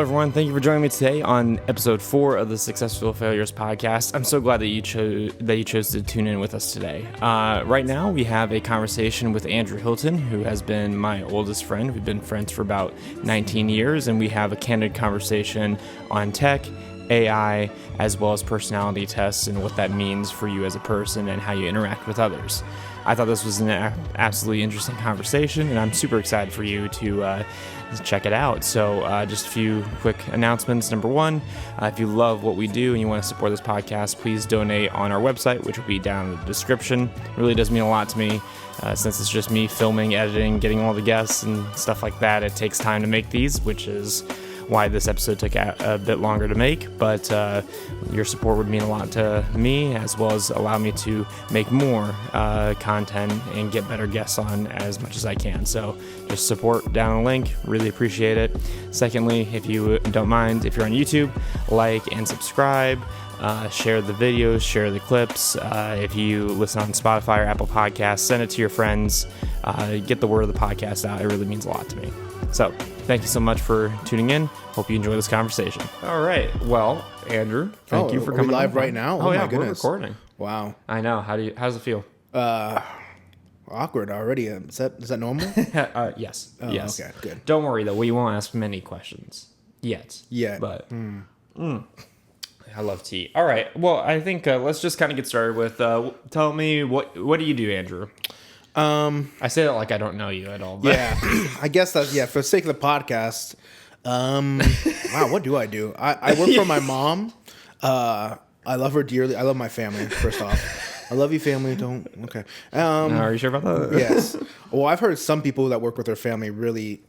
everyone. Thank you for joining me today on episode 4 of the Successful Failures podcast. I'm so glad that you chose to tune in with us today. Right now, we have a conversation with Andrew Hilton, who has been my oldest friend. We've been friends for about 19 years, and we have a candid conversation on tech, AI, as well as personality tests and what that means for you as a person and how you interact with others. I thought this was an absolutely interesting conversation, and I'm super excited for you to check it out. So just a few quick announcements. Number one, if you love what we do and you want to support this podcast, please donate on our website, which will be down in the description. It really does mean a lot to me since it's just me filming, editing, getting all the guests and stuff like that. It takes time to make these, which is why this episode took a bit longer to make, but your support would mean a lot to me, as well as allow me to make more content and get better guests on as much as I can. So just support down the link, really appreciate it. Secondly, if you don't mind, if you're on YouTube, like and subscribe, share the videos, share the clips. If you listen on Spotify or Apple Podcasts, send it to your friends, get the word of the podcast out. It really means a lot to me. So thank you so much for tuning in. Hope you enjoy this conversation. All right. Well, Andrew, thank you for coming. Are we live right now? Oh yeah, my goodness. we're recording. Wow. I know. How's it feel? Awkward already. Is that normal? Yes. Oh, yes. Okay, good. Don't worry though. We won't ask many questions yet. Yeah. But I love tea. All right. Well, I think let's just kind of get started with. Tell me what do you do, Andrew? I say that like I don't know you at all. But. Yeah. I guess that's for the sake of the podcast. Wow. What do? I work for my mom. I love her dearly. I love my family. First off, I love you, family. Don't. Okay. Are you sure about that? Yes. Well, I've heard some people that work with their family really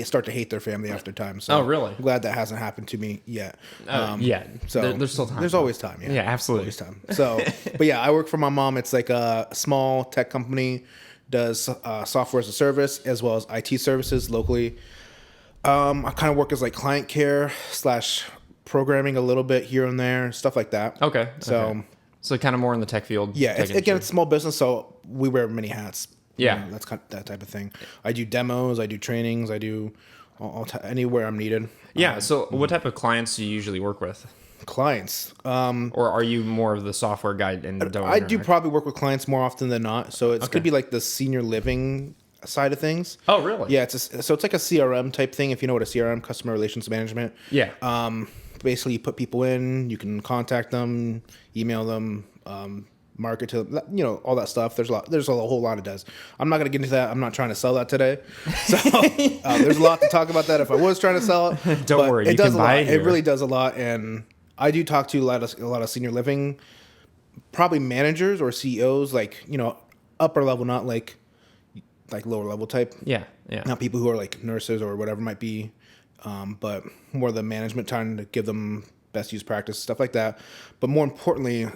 start to hate their family after time. So really? I'm glad that hasn't happened to me yet. Yeah. So there's still time. There's always time. Yeah. Yeah, absolutely. Always time. So, but yeah, I work for my mom. It's like a small tech company, does software as a service as well as IT services locally. I kind of work as like client care / programming a little bit here and there, stuff like that. Okay. So kind of more in the tech field. yeah, it's small business, so we wear many hats. Yeah. You know, that's kind of that type of thing. I do demos, I do trainings, I do anywhere I'm needed. Yeah. So what type of clients do you usually work with? Clients. Or are you more of the software guy and don't? I do probably work with clients more often than not. So it could be like the senior living side of things. Oh, really? Yeah. So it's like a CRM type thing. If you know what a CRM, customer relations management. Yeah. Basically, you put people in, you can contact them, email them, market to them, all that stuff. There's a whole lot it does. I'm not going to get into that. I'm not trying to sell that today. So there's a lot to talk about that if I was trying to sell it. Don't worry, it does a lot. buy it here. It really does a lot, and I do talk to a lot of senior living, probably managers or CEOs, like upper level, not like lower level type. Yeah. Not people who are like nurses or whatever it might be, but more the management trying to give them best use practice, stuff like that. But more importantly,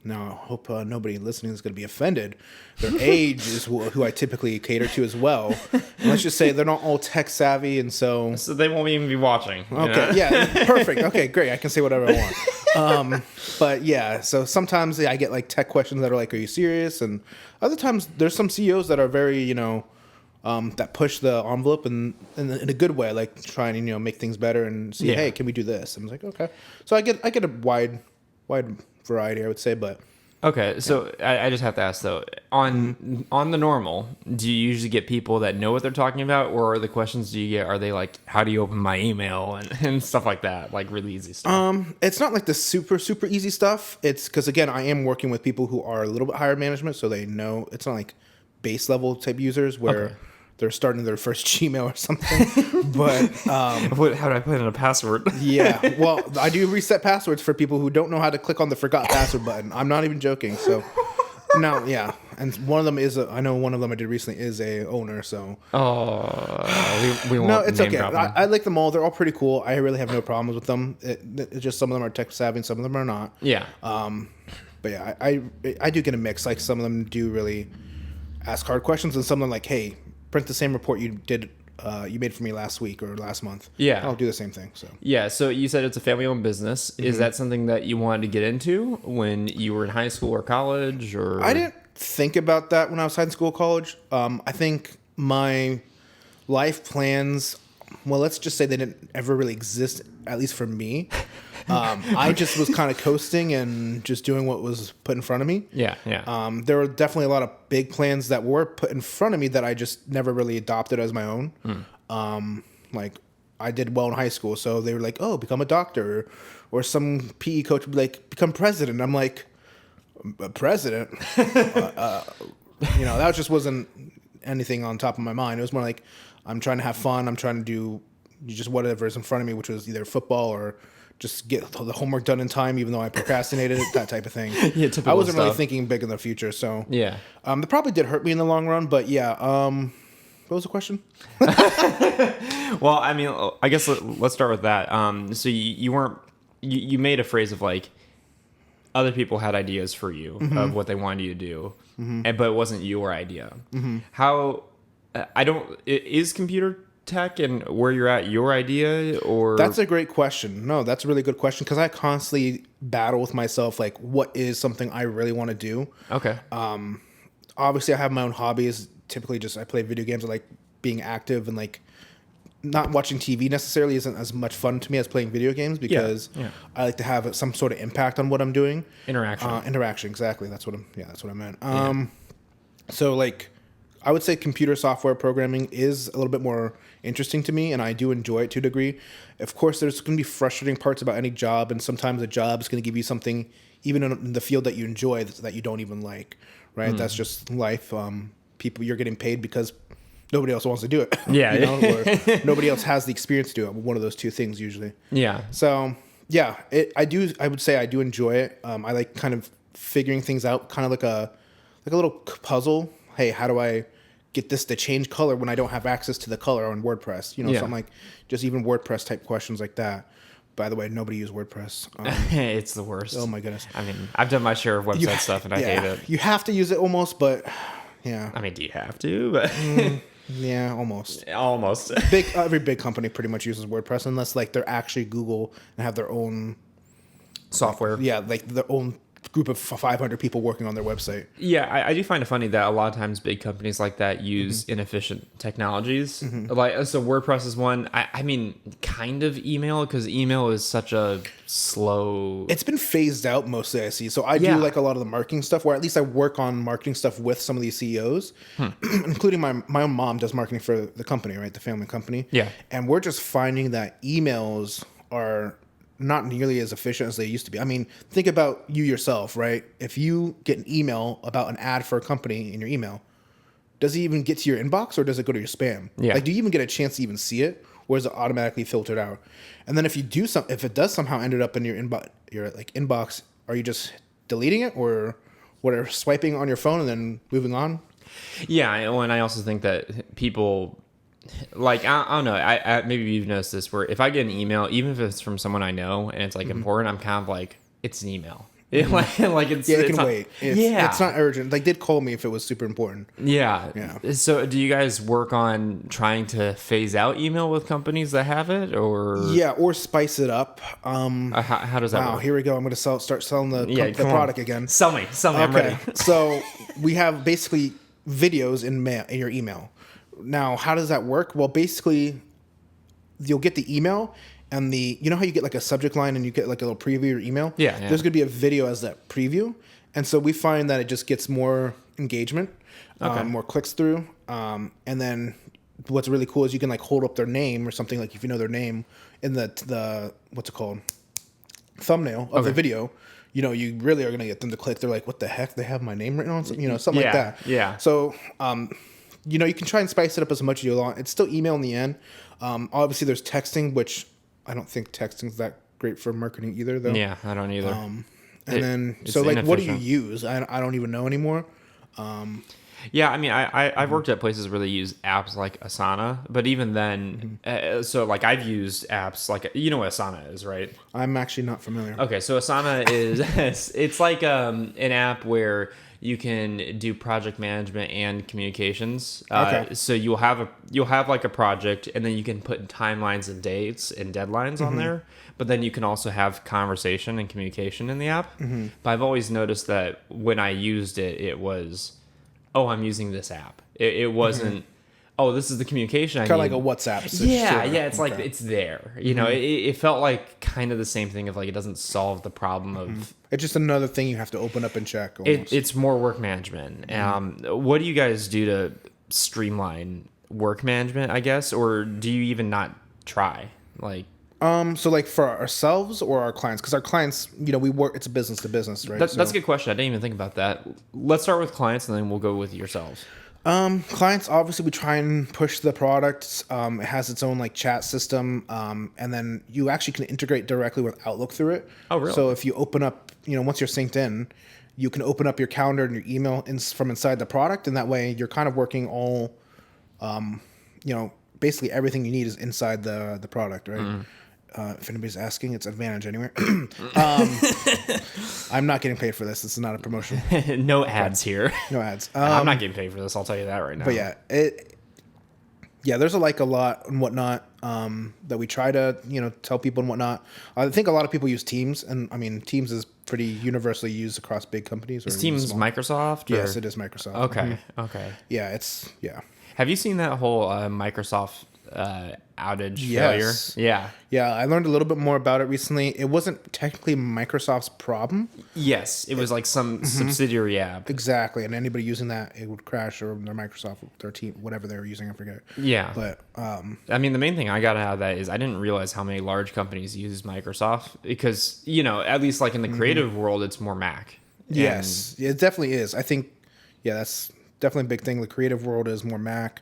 now I hope nobody listening is going to be offended. Their age is who I typically cater to as well. And let's just say they're not all tech savvy, and so they won't even be watching. Okay, yeah, perfect. Okay, great. I can say whatever I want. But yeah, so sometimes I get like tech questions that are like, "Are you serious?" And other times there's some CEOs that are very, that push the envelope in a good way, like trying to make things better and see, hey, can we do this? And I'm like, okay. So I get a wide variety, I would say, but okay. So I just have to ask though, on the normal, do you usually get people that know what they're talking about, or are the questions do you get, are they like, how do you open my email and stuff like that, like really easy stuff? It's not like the super easy stuff. It's because again, I am working with people who are a little bit higher management, so they know it's not like base level type users where they're starting their first Gmail or something. But how do I put in a password? Yeah, well, I do reset passwords for people who don't know how to click on the forgot password button. I'm not even joking. So no, yeah, and one of them is I know one of them I did recently is a owner. So we won't. No, it's okay. I I like them all. They're all pretty cool. I really have no problems with them. It's just some of them are tech savvy and some of them are not. Yeah. But yeah, I do get a mix. Like some of them do really ask hard questions, and some of them like, hey, print the same report you did you made for me last week or last month. Yeah. I'll do the same thing. So yeah. So you said it's a family-owned business. Mm-hmm. Is that something that you wanted to get into when you were in high school or college? Or I didn't think about that when I was in school, college. I think my life plans well, let's just say they didn't ever really exist, at least for me. I just was kind of coasting and just doing what was put in front of me. Yeah, yeah. There were definitely a lot of big plans that were put in front of me that I just never really adopted as my own. Like, I did well in high school, so they were like, oh, become a doctor. Or some PE coach would be like, become president. I'm like, a president? That just wasn't anything on top of my mind. It was more like, I'm trying to have fun. I'm trying to do just whatever is in front of me, which was either football or just get the homework done in time, even though I procrastinated it, that type of thing. Yeah, typical I wasn't really stuff. thinking big in the future, so Yeah. that probably did hurt me in the long run. But yeah, what was the question? Well, I mean, I guess let's start with that. So you weren't you made a phrase of like other people had ideas for you of what they wanted you to do, but it wasn't your idea. How is computer tech and where you're at your idea, or That's a great question. No, that's a really good question because I constantly battle with myself, like, what is something I really want to do? okay? Obviously, I have my own hobbies. Typically, just I play video games. I like being active, and like not watching TV necessarily isn't as much fun to me as playing video games because Yeah. I like to have some sort of impact on what I'm doing. Interaction. Exactly. That's what I meant. So like, I would say computer software programming is a little bit more interesting to me, and I do enjoy it to a degree. Of course, there's going to be frustrating parts about any job, and sometimes a job is going to give you something, even in the field that you enjoy, that you don't even like, right? That's just life. You're getting paid because nobody else wants to do it. Yeah. Or nobody else has the experience to do it. One of those two things usually. Yeah. So yeah, I would say I do enjoy it. I like kind of figuring things out, kind of like a little puzzle. Hey, how do I get this to change color when I don't have access to the color on WordPress? Something like just even WordPress type questions like that. By the way, nobody uses WordPress. It's the worst. Oh my goodness. I mean, I've done my share of website stuff and I hate it. You have to use it almost, but yeah. I mean, do you have to? But Yeah, almost. almost. Every big company pretty much uses WordPress unless like they're actually Google and have their own Software. Yeah, like their own group of 500 people working on their website. Yeah, I do find it funny that a lot of times big companies like that use inefficient technologies. Like, so WordPress is one. I mean, kind of email, because email is such a slow. It's been phased out mostly, I see. So I Yeah. do like a lot of the marketing stuff, or at least I work on marketing stuff with some of these CEOs, including my own mom does marketing for the company, right? The family company. Yeah. And we're just finding that emails are not nearly as efficient as they used to be. I mean, think about you yourself, right? If you get an email about an ad for a company in your email, does it even get to your inbox or does it go to your spam? Yeah. Like, do you even get a chance to even see it, or is it automatically filtered out? And then if it does somehow ended up in your inbox, are you just deleting it or whatever, swiping on your phone and then moving on? Yeah, and I also think that people, like, I don't know, I maybe you've noticed this, where if I get an email, even if it's from someone I know and it's like important, I'm kind of like, it's an email. Like it's, Yeah, it it's can not, wait. yeah, It's not urgent. They did call me if it was super important. yeah. Yeah. So do you guys work on trying to phase out email with companies that have it, or Yeah, or spice it up. how does that Wow, work? here we go. I'm going to start selling the Come on. product again. Sell me. I'm ready. So we have basically videos in your email. Now, how does that work? Well, basically, you'll get the email and you know how you get like a subject line and you get like a little preview of your email? Yeah. There's going to be a video as that preview. And so we find that it just gets more engagement, more clicks through. And then what's really cool is you can like hold up their name or something, like if you know their name in the what's it called? Thumbnail of the video. You really are going to get them to click. They're like, what the heck? They have my name written on something, something like that. Yeah. So, you can try and spice it up as much as you want. It's still email in the end. Obviously, there's texting, which I don't think texting's that great for marketing either, though. Yeah, I don't either. And then, it's so like, what do you inefficient. use? I don't even know anymore. Yeah, I mean, I've worked at places where they use apps like Asana, but even then, so like I've used apps like, you know what Asana is, right? I'm actually not familiar. Okay, so Asana is it's like an app where you can do project management and communications. Okay. So you'll have like a project, and then you can put timelines and dates and deadlines on there. But then you can also have conversation and communication in the app. But I've always noticed that when I used it, it was, oh, I'm using this app. It wasn't, oh, this is the communication I Kind of need. like a WhatsApp. Yeah, shit. yeah, it's like it's there. You know, it felt like kind of the same thing of like it doesn't solve the problem of It's just another thing you have to open up and check. Almost. it's more work management. What do you guys do to streamline work management, I guess, or do you even not try? Like So like for ourselves or our clients, because our clients, you know, we work. It's a business to business, right? that's a good question. I didn't even think about that. Let's start with clients and then we'll go with yourselves. Clients, obviously, we try and push the product. It has its own like chat system, and then you actually can integrate directly with Outlook through it. Oh, really? So if you open up, you know, once you're synced in, you can open up your calendar and your email from inside the product, and that way you're kind of working all, you know, basically everything you need is inside the product, right? If anybody's asking, it's Advantage anywhere. I'm not getting paid for this. This is not a promotion. No ads here. No ads. I'm not getting paid for this. I'll tell you that right now. But yeah, there's a lot and whatnot that we try to, you know, tell people and whatnot. I think a lot of people use Teams, and I mean, Teams is pretty universally used across big companies. Or Is Teams small. Microsoft? Or? Yes, it is Microsoft. Okay. Okay. Yeah, yeah. Have you seen that whole Microsoft outage Yes. failure? Yeah. Yeah, I learned a little bit more about it recently. It wasn't technically Microsoft's problem. Yes, it was like some subsidiary app. Exactly, and anybody using that, it would crash, or their Microsoft, their team, whatever they were using, I forget. Yeah. But I mean, the main thing I got out of that is I didn't realize how many large companies use Microsoft because, you know, at least like in the creative world, it's more Mac. yes, it definitely is. I think, yeah, that's definitely a big thing. The creative world is more Mac.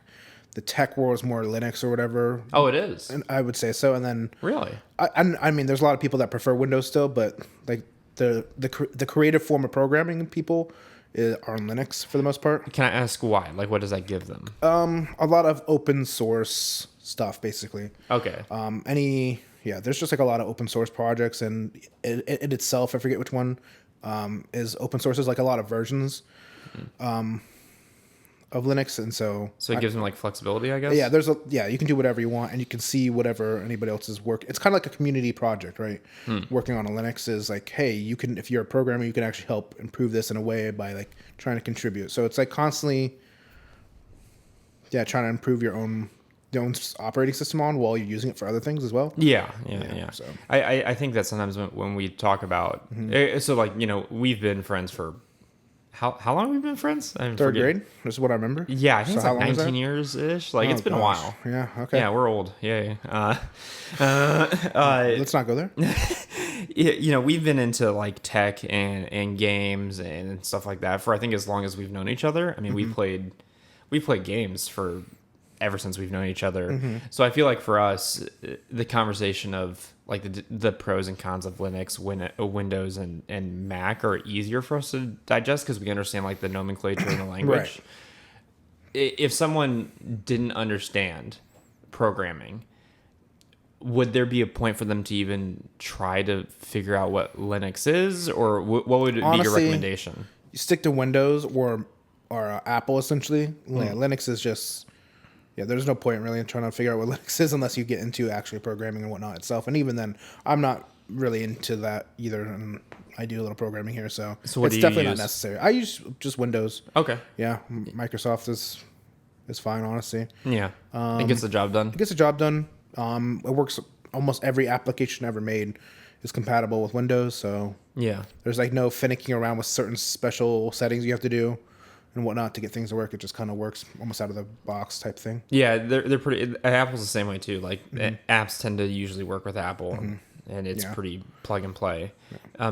The tech world is more Linux or whatever. Oh, it is? And I would say so. And then Really? I mean, there's a lot of people that prefer Windows still, but like the creative form of programming people are on Linux for the most part. Can I ask why? Like, what does that give them? A lot of open source stuff, basically. Okay. There's just like a lot of open source projects, and it itself, I forget which one, is open source. There's like a lot of versions. Of Linux, and so it gives them like flexibility, I guess. Yeah, you can do whatever you want, and you can see whatever anybody else's work. It's kind of like a community project, right? Working on a Linux is like, hey, you can, if you're a programmer, you can actually help improve this in a way by like trying to contribute. So it's like constantly, trying to improve your own operating system on while you're using it for other things as well. Yeah. So. I think that sometimes when we talk about so like, you know, we've been friends for how long have we been friends? Third grade? This is what I remember. Yeah, I think it's like 19 years ish. Like it's been a while. Yeah. Okay. Yeah, we're old. Yeah. Let's not go there. You know, we've been into like tech and games and stuff like that for I think as long as we've known each other. I mean, we played games for ever since we've known each other. So I feel like for us, the conversation of like the pros and cons of Linux, Windows, and Mac are easier for us to digest because we understand like the nomenclature and the language. Right. If someone didn't understand programming, would there be a point for them to even try to figure out what Linux is, or what would be your recommendation? You stick to Windows or Apple essentially. Yeah, Linux is just. Yeah, there's no point really in trying to figure out what Linux is unless you get into actually programming and whatnot itself. And even then, I'm not really into that either. And I do a little programming here, so what it's do you definitely use? not necessary. I use just Windows. Okay. Yeah, Microsoft is fine, honestly. Yeah, it gets the job done. It gets the job done. It works. Almost every application ever made is compatible with Windows, so yeah, there's like no finicking around with certain special settings you have to do and whatnot to get things to work. It just kind of works almost out of the box type thing. Yeah, they're pretty. Apple's the same way too. Like apps tend to usually work with Apple, and it's pretty plug and play.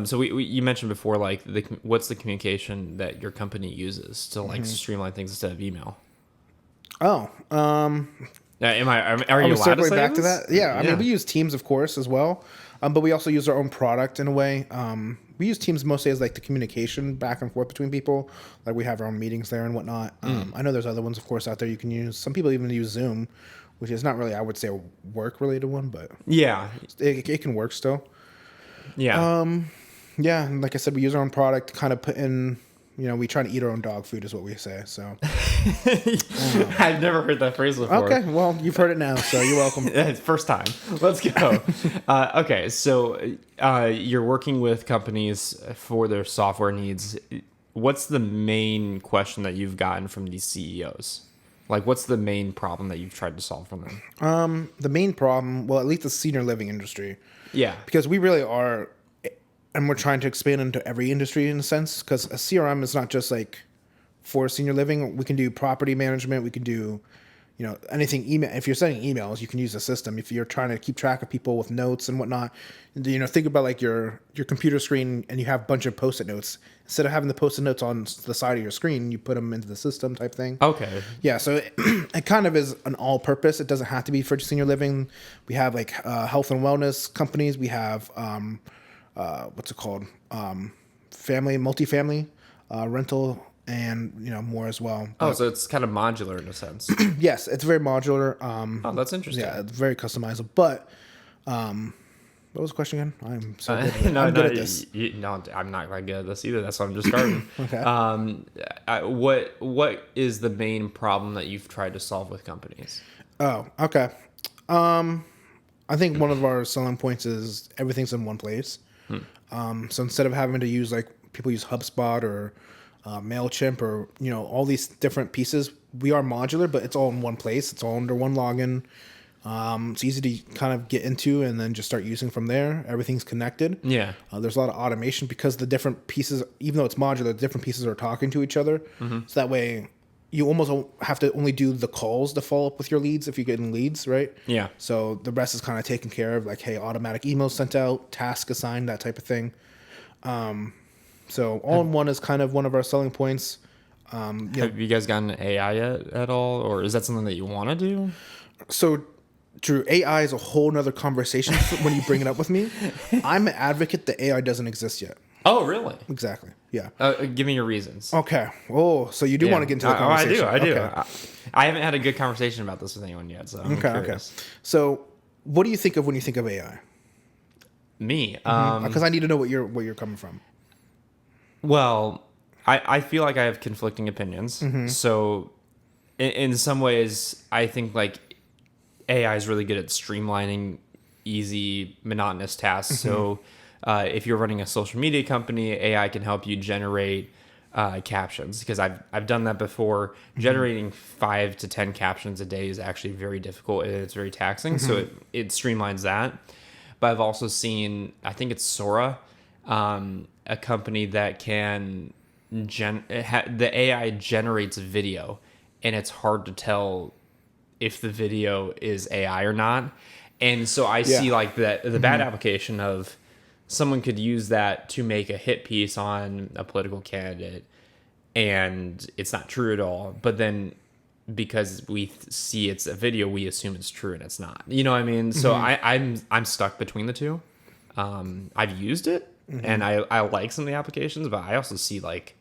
So you mentioned before, like what's the communication that your company uses to like streamline things instead of email? Oh, are you allowed to say back this? to that? Yeah, I mean we use Teams of course as well, but we also use our own product in a way. We use Teams mostly as like the communication back and forth between people. Like we have our own meetings there and whatnot. I know there's other ones, of course, out there you can use. Some people even use Zoom, which is not really, I would say, a work-related one, but yeah, it can work still. Yeah. Yeah, and like I said, we use our own product, kind of put in. You know, we try to eat our own dog food, is what we say. So I've never heard that phrase before. Okay, well, you've heard it now, so you're welcome. It's first time. Let's go. Okay, so you're working with companies for their software needs. What's the main question that you've gotten from these CEOs? Like, what's the main problem that you've tried to solve for them? The main problem, well, at least the senior living industry, Yeah. because we really are, and we're trying to expand into every industry in a sense, because a CRM is not just like for senior living. We can do property management. We can do, anything email. If you're sending emails, you can use the system. If you're trying to keep track of people with notes and whatnot, think about like your computer screen and you have a bunch of Post-it notes. Instead of having the Post-it notes on the side of your screen, you put them into the system type thing. Okay. Yeah, so it kind of is an all-purpose. It doesn't have to be for senior living. We have like health and wellness companies. We have what's it called? Multifamily rental, and more as well. Oh, so it's kind of modular in a sense. Yes, it's very modular. Oh, that's interesting. Yeah, it's very customizable. But what was the question again? I'm so good at it. No, I'm good at this. No, I'm not that good at this either. That's why I'm just starting. Okay. What is the main problem that you've tried to solve with companies? Oh, okay. I think one of our selling points is everything's in one place. So instead of having to use, like, people use HubSpot or MailChimp or, all these different pieces, we are modular, but it's all in one place. It's all under one login. It's easy to kind of get into and then just start using from there. Everything's connected. Yeah. There's a lot of automation because the different pieces, even though it's modular, the different pieces are talking to each other. So that way you almost have to only do the calls to follow up with your leads if you're getting leads, right? Yeah. So the rest is kind of taken care of, like, hey, automatic emails sent out, task assigned, that type of thing. So all in one is kind of one of our selling points. Have you guys gotten AI yet at all, or is that something that you want to do? So, Drew, AI is a whole nother conversation when you bring it up with me. I'm an advocate that AI doesn't exist yet. Oh, really? Exactly. Yeah. Give me your reasons. Okay. Oh, so you do want to get into the conversation? I do. Okay. I haven't had a good conversation about this with anyone yet, so I'm curious. Okay. So, what do you think of when you think of AI? Me, Because I need to know what you're coming from. Well, I feel like I have conflicting opinions. So, in some ways, I think like AI is really good at streamlining easy, monotonous tasks. So, if you're running a social media company, AI can help you generate captions, because I've done that before. Generating 5 to 10 captions a day is actually very difficult and it's very taxing. So it streamlines that. But I've also seen, I think it's Sora, a company that can the AI generates video, and it's hard to tell if the video is AI or not. And so I see like the bad application of someone could use that to make a hit piece on a political candidate, and it's not true at all. But then because we see it's a video, we assume it's true, and it's not. You know what I mean? So I'm stuck between the two. I've used it, and I like some of the applications, but I also see like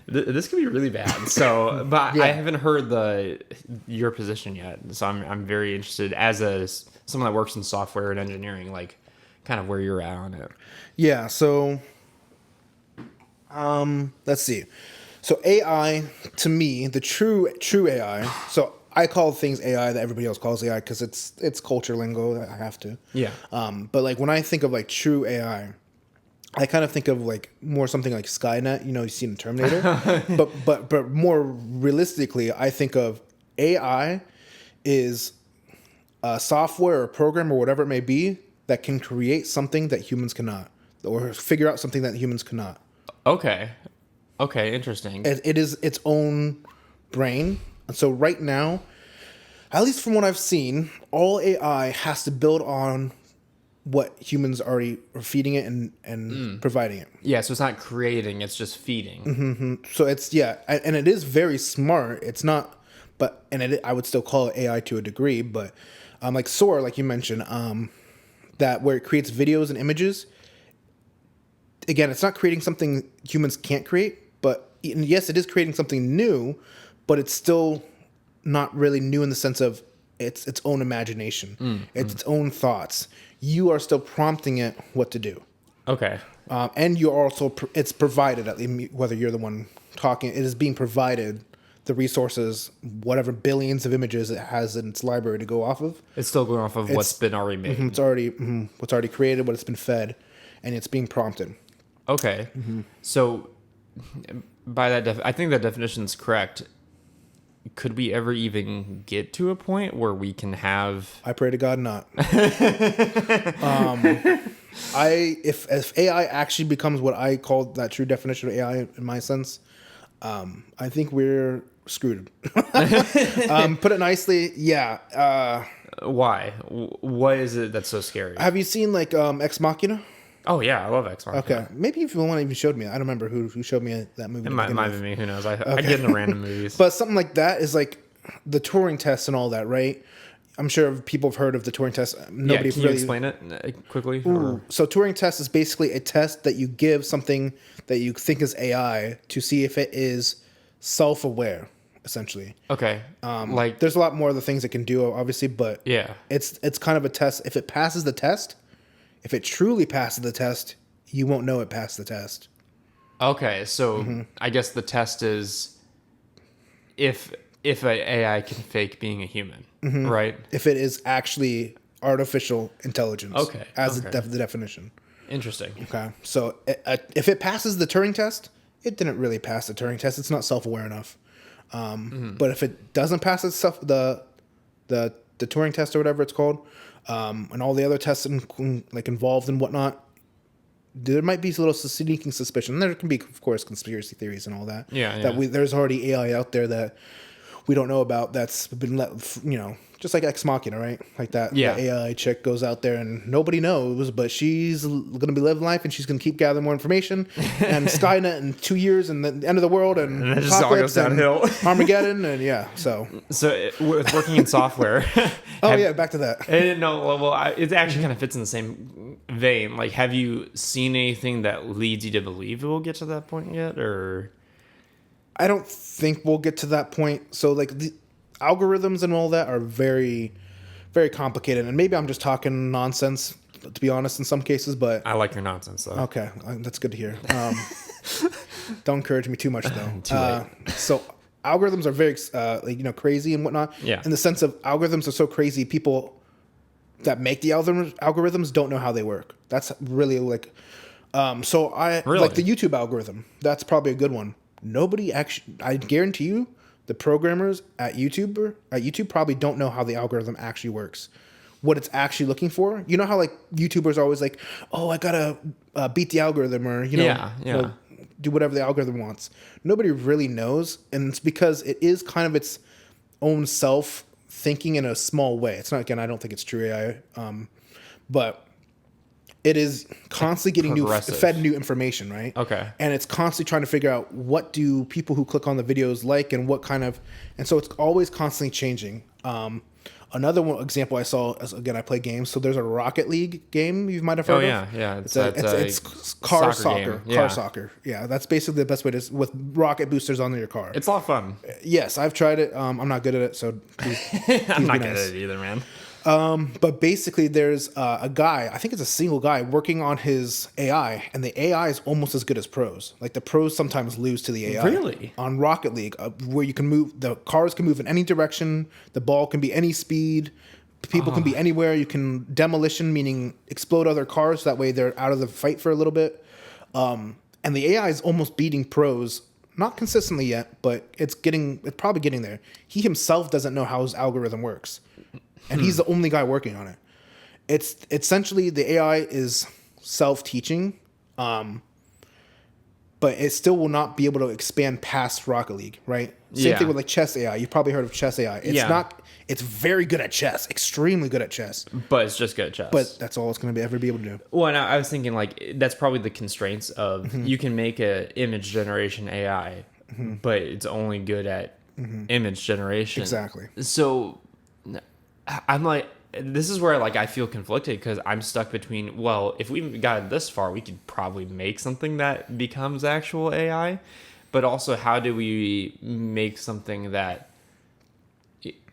this could be really bad. So, but I haven't heard your position yet. So I'm very interested as someone that works in software and engineering, like kind of where you're at on it. Yeah. So, let's see. So AI, to me, the true AI. So I call things AI that everybody else calls AI because it's culture lingo. I have to. Yeah. But like when I think of like true AI, I kind of think of like more something like Skynet. You see in Terminator. but more realistically, I think of AI is a software or program or whatever it may be that can create something that humans cannot, or figure out something that humans cannot. Okay, interesting. It is its own brain. And so right now, at least from what I've seen, all AI has to build on what humans already are feeding it and providing it. Yeah, so it's not creating, it's just feeding. So it's, and it is very smart. It's not, I would still call it AI to a degree, but like Sora, like you mentioned, that where it creates videos and images, again, it's not creating something humans can't create, but yes, it is creating something new, but it's still not really new in the sense of it's its own imagination. It's its own thoughts. You are still prompting it what to do. Okay. And you're also, it's provided, whether you're the one talking, it is being provided the resources, whatever billions of images it has in its library to go off of. It's still going off of what's been already made. It's already, what's already created, what it's been fed, and it's being prompted. Okay. So by that I think that definition is correct. could we ever even get to a point where we can have? I pray to God not. If AI actually becomes what I call that true definition of AI in my sense, I think we're screwed. Put it nicely, yeah. Why? What is it that's so scary? Have you seen like Ex Machina? Oh yeah, I love X Machina. Okay, maybe if you want to even showed me, I don't remember who showed me that movie. It might have been me. Who knows? I get into random movies. But something like that is like the Turing test and all that, right? I'm sure people have heard of the Turing test. Nobody Can you explain it quickly? So Turing test is basically a test that you give something that you think is AI to see if it is self-aware, essentially. Okay. Like There's a lot more of the things it can do, obviously, but yeah, it's kind of a test. If it passes the test, if it truly passes the test, you won't know it passed the test. okay. So I guess the test is if an AI can fake being a human, right? If it is actually artificial intelligence, Okay, as okay. the definition. Interesting. Okay, so if it passes the Turing test, it didn't really pass the Turing test. It's not self-aware enough. But if it doesn't pass itself, the Turing test or whatever it's called, and all the other tests involved and whatnot, there might be a little sneaking suspicion. There can be, of course, conspiracy theories and all that. Yeah. There's already AI out there that we don't know about that's been just like Ex Machina, right? Like that, Yeah. that AI chick goes out there and nobody knows, but she's going to be living life and she's going to keep gathering more information. And Skynet in 2 years and the end of the world and it just all goes downhill. Armageddon and yeah. So with working in software. back to that. It actually kind of fits in the same vein. Like, have you seen anything that leads you to believe it will get to that point yet, or? I don't think we'll get to that point. So like the algorithms and all that are very, very complicated. And maybe I'm just talking nonsense, to be honest, in some cases. But I like your nonsense, though. okay, that's good to hear. Don't encourage me too much, though. Too late. So algorithms are very, crazy and whatnot. Yeah. In the sense of algorithms are so crazy, people that make the algorithms don't know how they work. That's really like, like the YouTube algorithm. That's probably a good one. Nobody actually, I guarantee you, the programmers at YouTube probably don't know how the algorithm actually works, what it's actually looking for. You know how like YouTubers are always like, oh, I gotta beat the algorithm, or do whatever the algorithm wants. Nobody really knows, and it's because it is kind of its own self thinking in a small way. It's not, again, I don't think it's true AI, but it is constantly getting fed new information, right? Okay. And it's constantly trying to figure out what do people who click on the videos like, and what kind of, and so it's always constantly changing. Another example I saw, again, I play games. So there's a Rocket League game you might have heard of. Yeah. It's car soccer. Yeah. Car soccer. Yeah, that's basically the best way to, with rocket boosters on your car. It's a lot of fun. Yes, I've tried it. I'm not good at it, so please I'm not be good nice. at it either, man. But basically, there's a guy, I think it's a single guy, working on his AI, and the AI is almost as good as pros. Like, the pros sometimes lose to the AI. Really? On Rocket League, where you can move, the cars can move in any direction, the ball can be any speed, people can be anywhere, you can demolition, meaning explode other cars, that way they're out of the fight for a little bit. And the AI is almost beating pros, not consistently yet, but it's probably getting there. He himself doesn't know how his algorithm works. And he's the only guy working on it. It's essentially, the AI is self-teaching, but it still will not be able to expand past Rocket League, right? Same thing with like chess AI. You've probably heard of chess AI. It's very good at chess, extremely good at chess. But it's just good at chess. But that's all it's going to ever be able to do. Well, and I was thinking, like, that's probably the constraints of you can make a image generation AI, but it's only good at image generation. Exactly. So I'm like, this is where like I feel conflicted, because I'm stuck between, well, if we got this far, we could probably make something that becomes actual AI, but also how do we make something that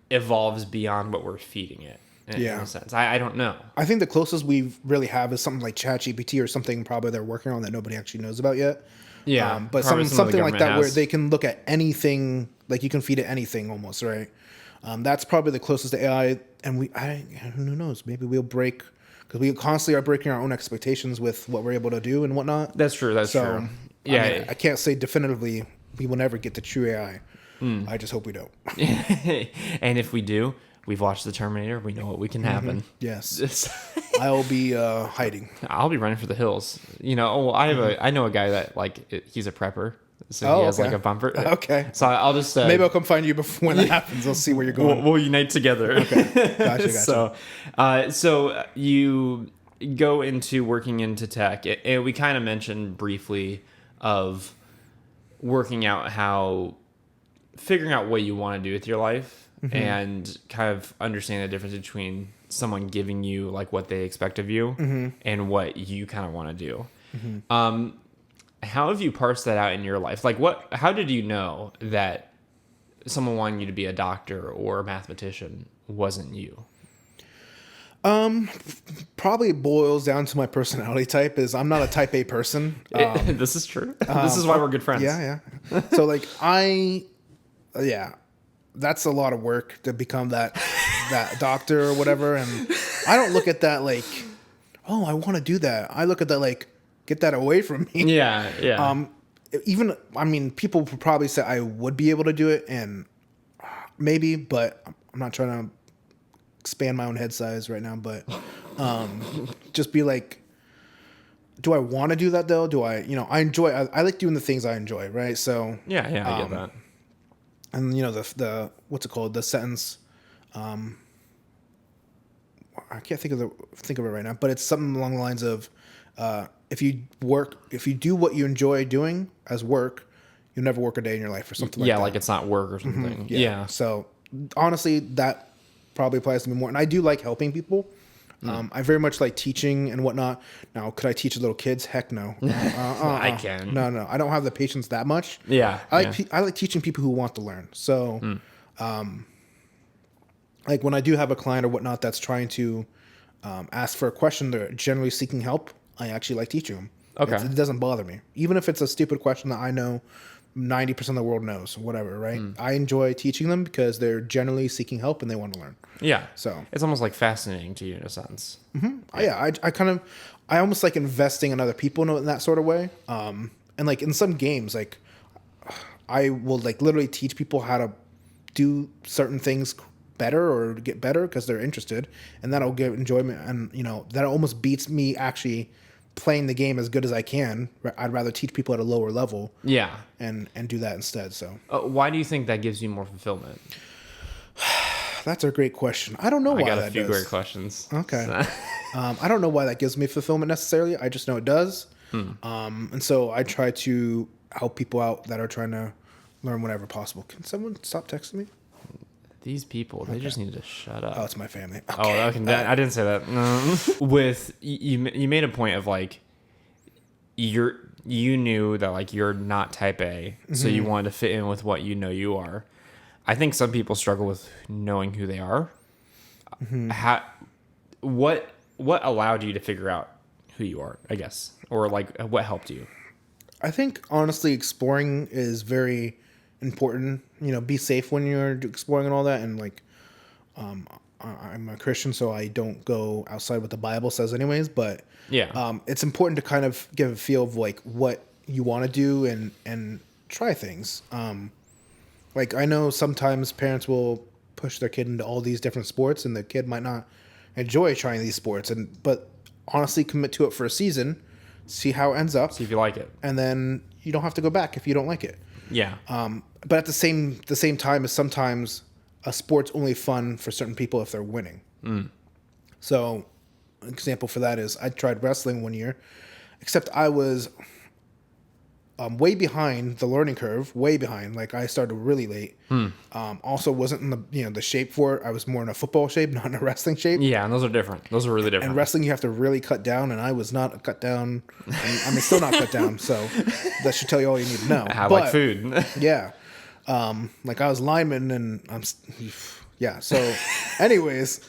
evolves beyond what we're feeding it in a sense? I don't know. I think the closest we really have is something like ChatGPT, or something probably they're working on that nobody actually knows about yet. Yeah, but something like that where they can look at anything, like you can feed it anything almost, right? That's probably the closest to AI, and who knows? Maybe we'll break, because we constantly are breaking our own expectations with what we're able to do and whatnot. That's true. That's true. Yeah, I can't say definitively we will never get to true AI. I just hope we don't. And if we do, we've watched The Terminator. We know what we can happen. Yes. I'll be hiding. I'll be running for the hills. I know a guy that he's a prepper. So he has okay. like a bumper. Okay. So I'll just maybe I'll come find you before when that happens. I'll see where you're going. We'll unite together. Okay. Gotcha. So you go into working into tech, and we kind of mentioned briefly of working out figuring out what you want to do with your life, and kind of understanding the difference between someone giving you like what they expect of you and what you kind of want to do. How have you parsed that out in your life? Like how did you know that someone wanting you to be a doctor or a mathematician wasn't you? Probably boils down to my personality type. Is I'm not a type A person. This is true. This is why we're good friends. Yeah. So like that's a lot of work to become that doctor or whatever. And I don't look at that like, oh, I want to do that. I look at that like, get that away from me. Yeah. People would probably say I would be able to do it, and maybe, but I'm not trying to expand my own head size right now. But just be like, do I want to do that though? Do I? I enjoy. I like doing the things I enjoy, right? So yeah, I get that. And the what's it called? The sentence. I can't think of it right now, but it's something along the lines of. If you do what you enjoy doing as work, you'll never work a day in your life or something like that. Yeah, like it's not work or something. Yeah. So honestly, that probably applies to me more. And I do like helping people. I very much like teaching and whatnot. Now, could I teach little kids? Heck no. I can. No. I don't have the patience that much. Yeah. I like teaching people who want to learn. So, like when I do have a client or whatnot that's trying to ask for a question, they're generally seeking help. I actually like teaching them. Okay. It doesn't bother me. Even if it's a stupid question that I know 90% of the world knows, whatever, right? I enjoy teaching them because they're generally seeking help and they want to learn. Yeah. So it's almost like fascinating to you in a sense. Yeah. I almost like investing in other people in that sort of way. And like in some games, like I will like literally teach people how to do certain things better or get better because they're interested, and that'll give enjoyment. And that almost beats me actually playing the game as good as I can. I'd rather teach people at a lower level. Yeah. And do that instead. So why do you think that gives you more fulfillment? That's a great question. I don't know why that does. I got a few great questions. Okay. I don't know why that gives me fulfillment necessarily. I just know it does. And so I try to help people out that are trying to learn whatever possible. Can someone stop texting me? These people, they just need to shut up. Oh, it's my family. Okay. Oh, okay. I didn't say that. No. With you made a point of like you knew that like you're not type A, so you wanted to fit in with what you are. I think some people struggle with knowing who they are. What allowed you to figure out who you are, I guess, or like what helped you? I think honestly, exploring is very important. Be safe when you're exploring and all that. And like, I'm a Christian, so I don't go outside what the Bible says anyways, but yeah, it's important to kind of give a feel of like what you want to do and try things. Like I know sometimes parents will push their kid into all these different sports and the kid might not enjoy trying these sports, but honestly commit to it for a season, see how it ends up. See if you like it. And then you don't have to go back if you don't like it. Yeah. But at the same time as sometimes a sport's only fun for certain people if they're winning. So an example for that is I tried wrestling one year, except I was way behind the learning curve, way behind. Like I started really late. Also wasn't in the shape for it. I was more in a football shape, not in a wrestling shape. Yeah, and those are different. Those are really different. And wrestling, you have to really cut down, and I was not cut down. Still not cut down. So that should tell you all you need to know. Like food. Yeah. Like I was lineman, and yeah. So, anyways,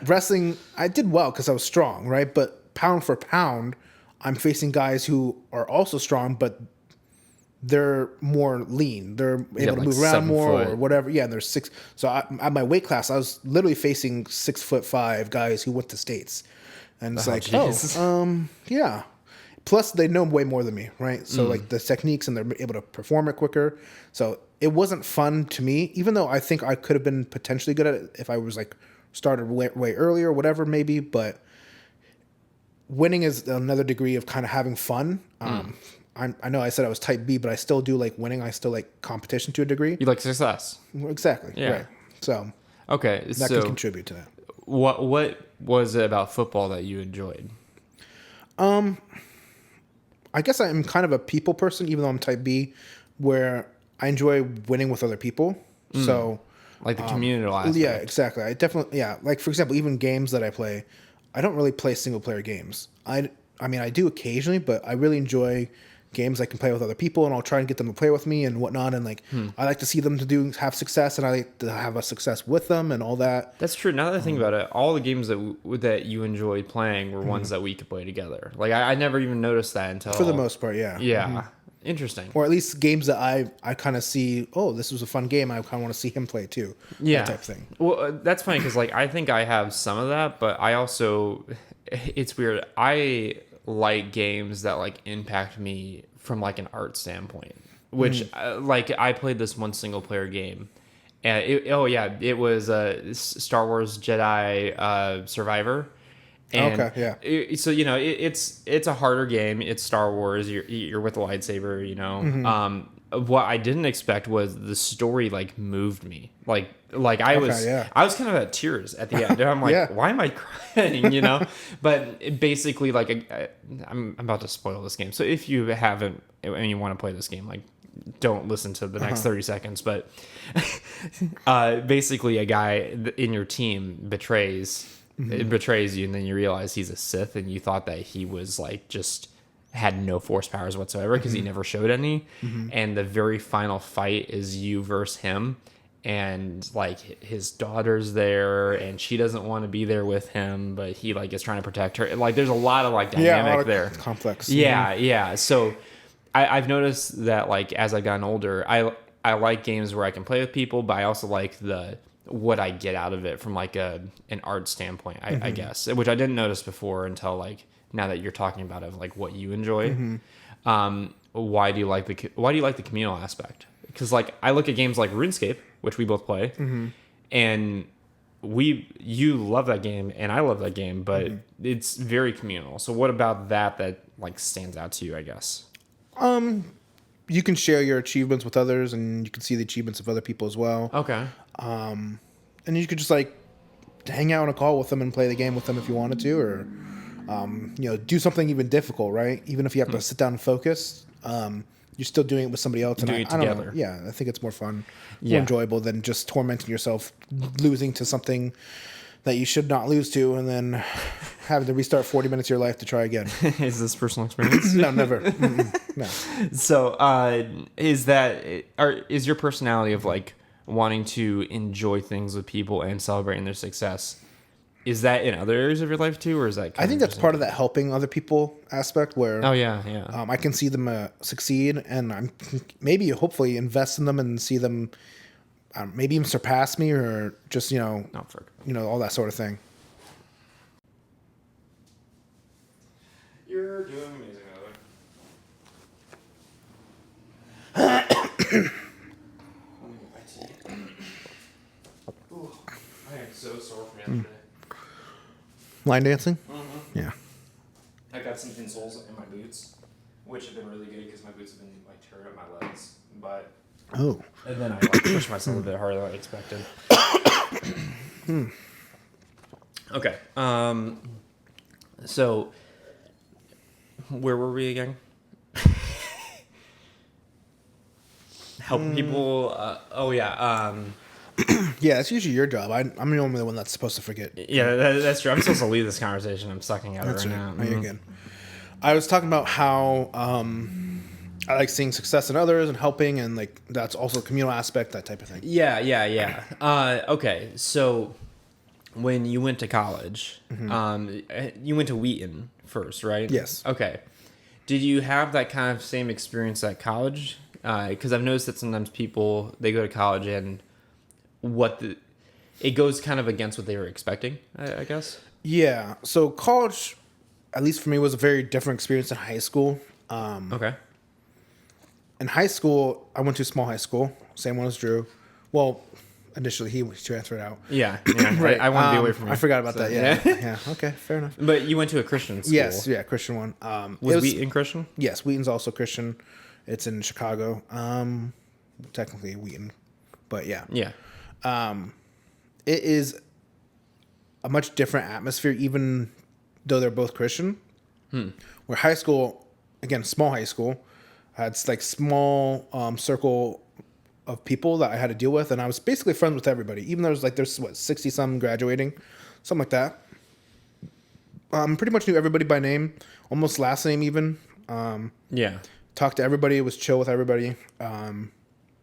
wrestling, I did well because I was strong, right? But pound for pound, I'm facing guys who are also strong, but they're more lean. They're able to move around more or whatever. Yeah, and they're 6. So at my weight class, I was literally facing 6'5" guys who went to states, and it's yeah. Plus, they know way more than me, right? So like the techniques, and they're able to perform it quicker. So it wasn't fun to me, even though I think I could have been potentially good at it if I was like started way earlier, whatever, maybe. But winning is another degree of kind of having fun. I know I said I was type B, but I still do like winning. I still like competition to a degree. You like success. Exactly. Yeah. Right. So Okay. that can contribute to that. What was it about football that you enjoyed? I guess I'm kind of a people person, even though I'm type B, where I enjoy winning with other people. So Like the communal aspect. yeah, exactly. I definitely, like for example, even games that I play, I don't really play single player games. I mean, I do occasionally, but I really enjoy games I can play with other people, and I'll try and get them to play with me and whatnot. And like, I like to see them have success, and I like to have a success with them and all that. That's true. Now that I think about it, all the games that you enjoyed playing were ones that we could play together. Like I never even noticed that until For the most part, yeah. Yeah. Interesting. Or at least games that I kind of see, oh, this was a fun game. I kind of want to see him play too. Yeah. That type of thing. Well, that's funny because like I think I have some of that, but I also, it's weird. I like games that like impact me from like an art standpoint, which like I played this one single player game, and it was Star Wars Jedi Survivor. And okay, yeah. So it's a harder game. It's Star Wars. You're with a lightsaber. What I didn't expect was the story like moved me. Like I was kind of at tears at the end. And I'm like, why am I crying? But basically, like I'm about to spoil this game. So if you haven't and you want to play this game, like don't listen to the next 30 seconds. But basically, a guy in your team betrays. It betrays you, and then you realize he's a Sith, and you thought that he was like just had no force powers whatsoever because he never showed any. And the very final fight is you versus him, and like his daughter's there, and she doesn't want to be there with him, but he like is trying to protect her. Like there's a lot of like dynamic there. Complex. Yeah. So I've noticed that like as I've gotten older, I like games where I can play with people, but I also like what I get out of it from like an art standpoint, I guess, which I didn't notice before until like now that you're talking about it, like what you enjoy. Why do you like the communal aspect? Because like I look at games like RuneScape, which we both play, and you love that game and I love that game, but it's very communal. So what about that like stands out to you, I guess? You can share your achievements with others, and you can see the achievements of other people as well. Okay. And you could just like hang out on a call with them and play the game with them if you wanted to, or do something even difficult, right? Even if you have to sit down and focus, you're still doing it with somebody else. Doing it together. I don't know. Yeah, I think it's more fun, more enjoyable than just tormenting yourself, losing to something that you should not lose to, and then having to restart 40 minutes of your life to try again. Is this personal experience? No, never. No. So, is your personality of like wanting to enjoy things with people and celebrating their success, is that in other areas of your life too, or is that? I think that's part of that helping other people aspect where. Oh yeah. I can see them succeed, and I'm hopefully invest in them and see them. Maybe even surpass me, or just all that sort of thing. You're doing amazing, Tyler. I am so sore from yesterday. Line dancing? Yeah. I got some insoles in my boots, which have been really good because my boots have been like tearing up my legs, but. Oh. And then I like pushed myself a bit harder than I expected. Okay. So where were we again? Helping people. Yeah, that's usually your job. I'm normally the one that's supposed to forget. Yeah, that's true. I'm supposed to lead this conversation. I'm sucking at it right now. No, you're good. I was talking about how I like seeing success in others and helping, and like that's also a communal aspect, that type of thing. Yeah. Okay, so when you went to college, you went to Wheaton first, right? Yes. Okay. Did you have that kind of same experience at college? Because I've noticed that sometimes people, they go to college and it goes kind of against what they were expecting, I guess. Yeah. So college, at least for me, was a very different experience in high school. Okay. In high school, I went to a small high school, same one as Drew. Well, initially he was transferred out. Yeah. Right. I want to be away from you. I forgot about that. Yeah. Yeah. Okay. Fair enough. But you went to a Christian school. Yes. Yeah. Christian one. Was Wheaton Christian? Yes. Wheaton's also Christian. It's in Chicago. Technically Wheaton, but yeah. Yeah. It is a much different atmosphere, even though they're both Christian. Where high school, again, small high school, had like small circle of people that I had to deal with, and I was basically friends with everybody. Even though there's 60 some graduating, something like that. Pretty much knew everybody by name, almost last name even. Yeah. Talked to everybody, was chill with everybody.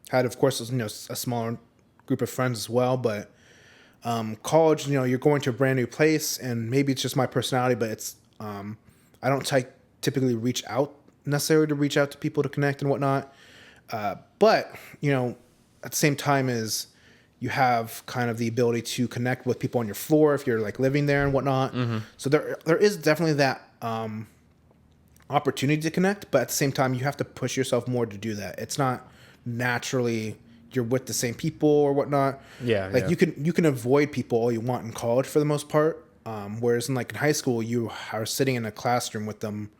Had, of course, a smaller group of friends as well, but college, you're going to a brand new place, and maybe it's just my personality, but it's I don't typically reach out to people to connect and whatnot. But at the same time is you have kind of the ability to connect with people on your floor if you're like living there and whatnot. Mm-hmm. So there is definitely that opportunity to connect, but at the same time you have to push yourself more to do that. It's not naturally you're with the same people or whatnot. Yeah. Like you can avoid people all you want in college for the most part. Whereas in high school you are sitting in a classroom with them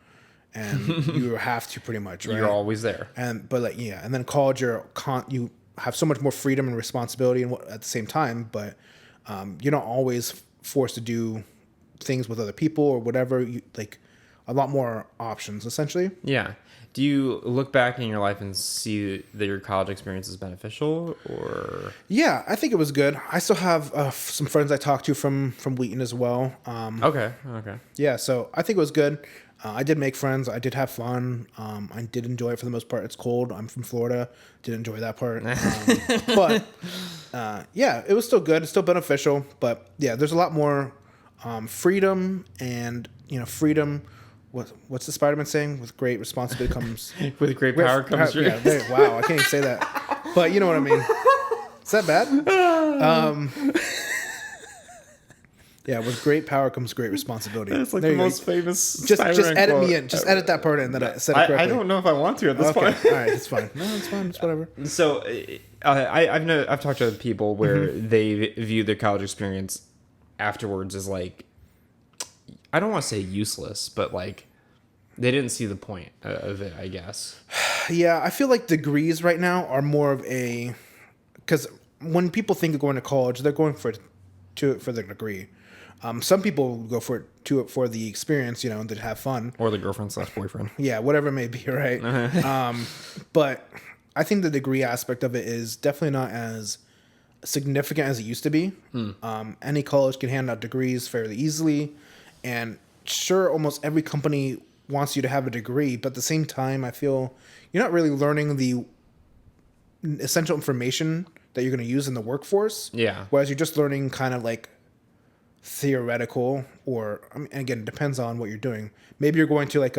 and you have to pretty much, right? You're always there. And then college you have so much more freedom and responsibility at the same time, but you're not always forced to do things with other people or whatever. You like a lot more options essentially. Yeah. Do you look back in your life and see that your college experience is beneficial, or? Yeah, I think it was good. I still have some friends I talked to from Wheaton as well. Okay. Yeah, so I think it was good. I did make friends. I did have fun. I did enjoy it for the most part. It's cold. I'm from Florida. Did enjoy that part. But yeah, it was still good. It's still beneficial. But yeah, there's a lot more freedom and freedom. What's the Spider-Man saying? With great responsibility comes... With great power comes... Yeah, wow, I can't even say that. But you know what I mean. Is that bad? Yeah, with great power comes great responsibility. It's like the most famous Just edit quote. me in. Just edit that part in that I said it correctly. I don't know if I want to at this point. All right, it's fine. No, it's fine. It's whatever. So I've talked to other people where they view their college experience afterwards as like... I don't want to say useless, but like they didn't see the point of it, I guess. Yeah, I feel like degrees right now are more of a... Because when people think of going to college, they're going for the degree. Some people go for the experience, and to have fun. Or the girlfriend/boyfriend. Yeah, whatever it may be, right? But I think the degree aspect of it is definitely not as significant as it used to be. Any college can hand out degrees fairly easily. And sure, almost every company wants you to have a degree, but at the same time, I feel you're not really learning the essential information that you're going to use in the workforce. Yeah. Whereas you're just learning kind of like theoretical, or again, it depends on what you're doing. Maybe you're going to like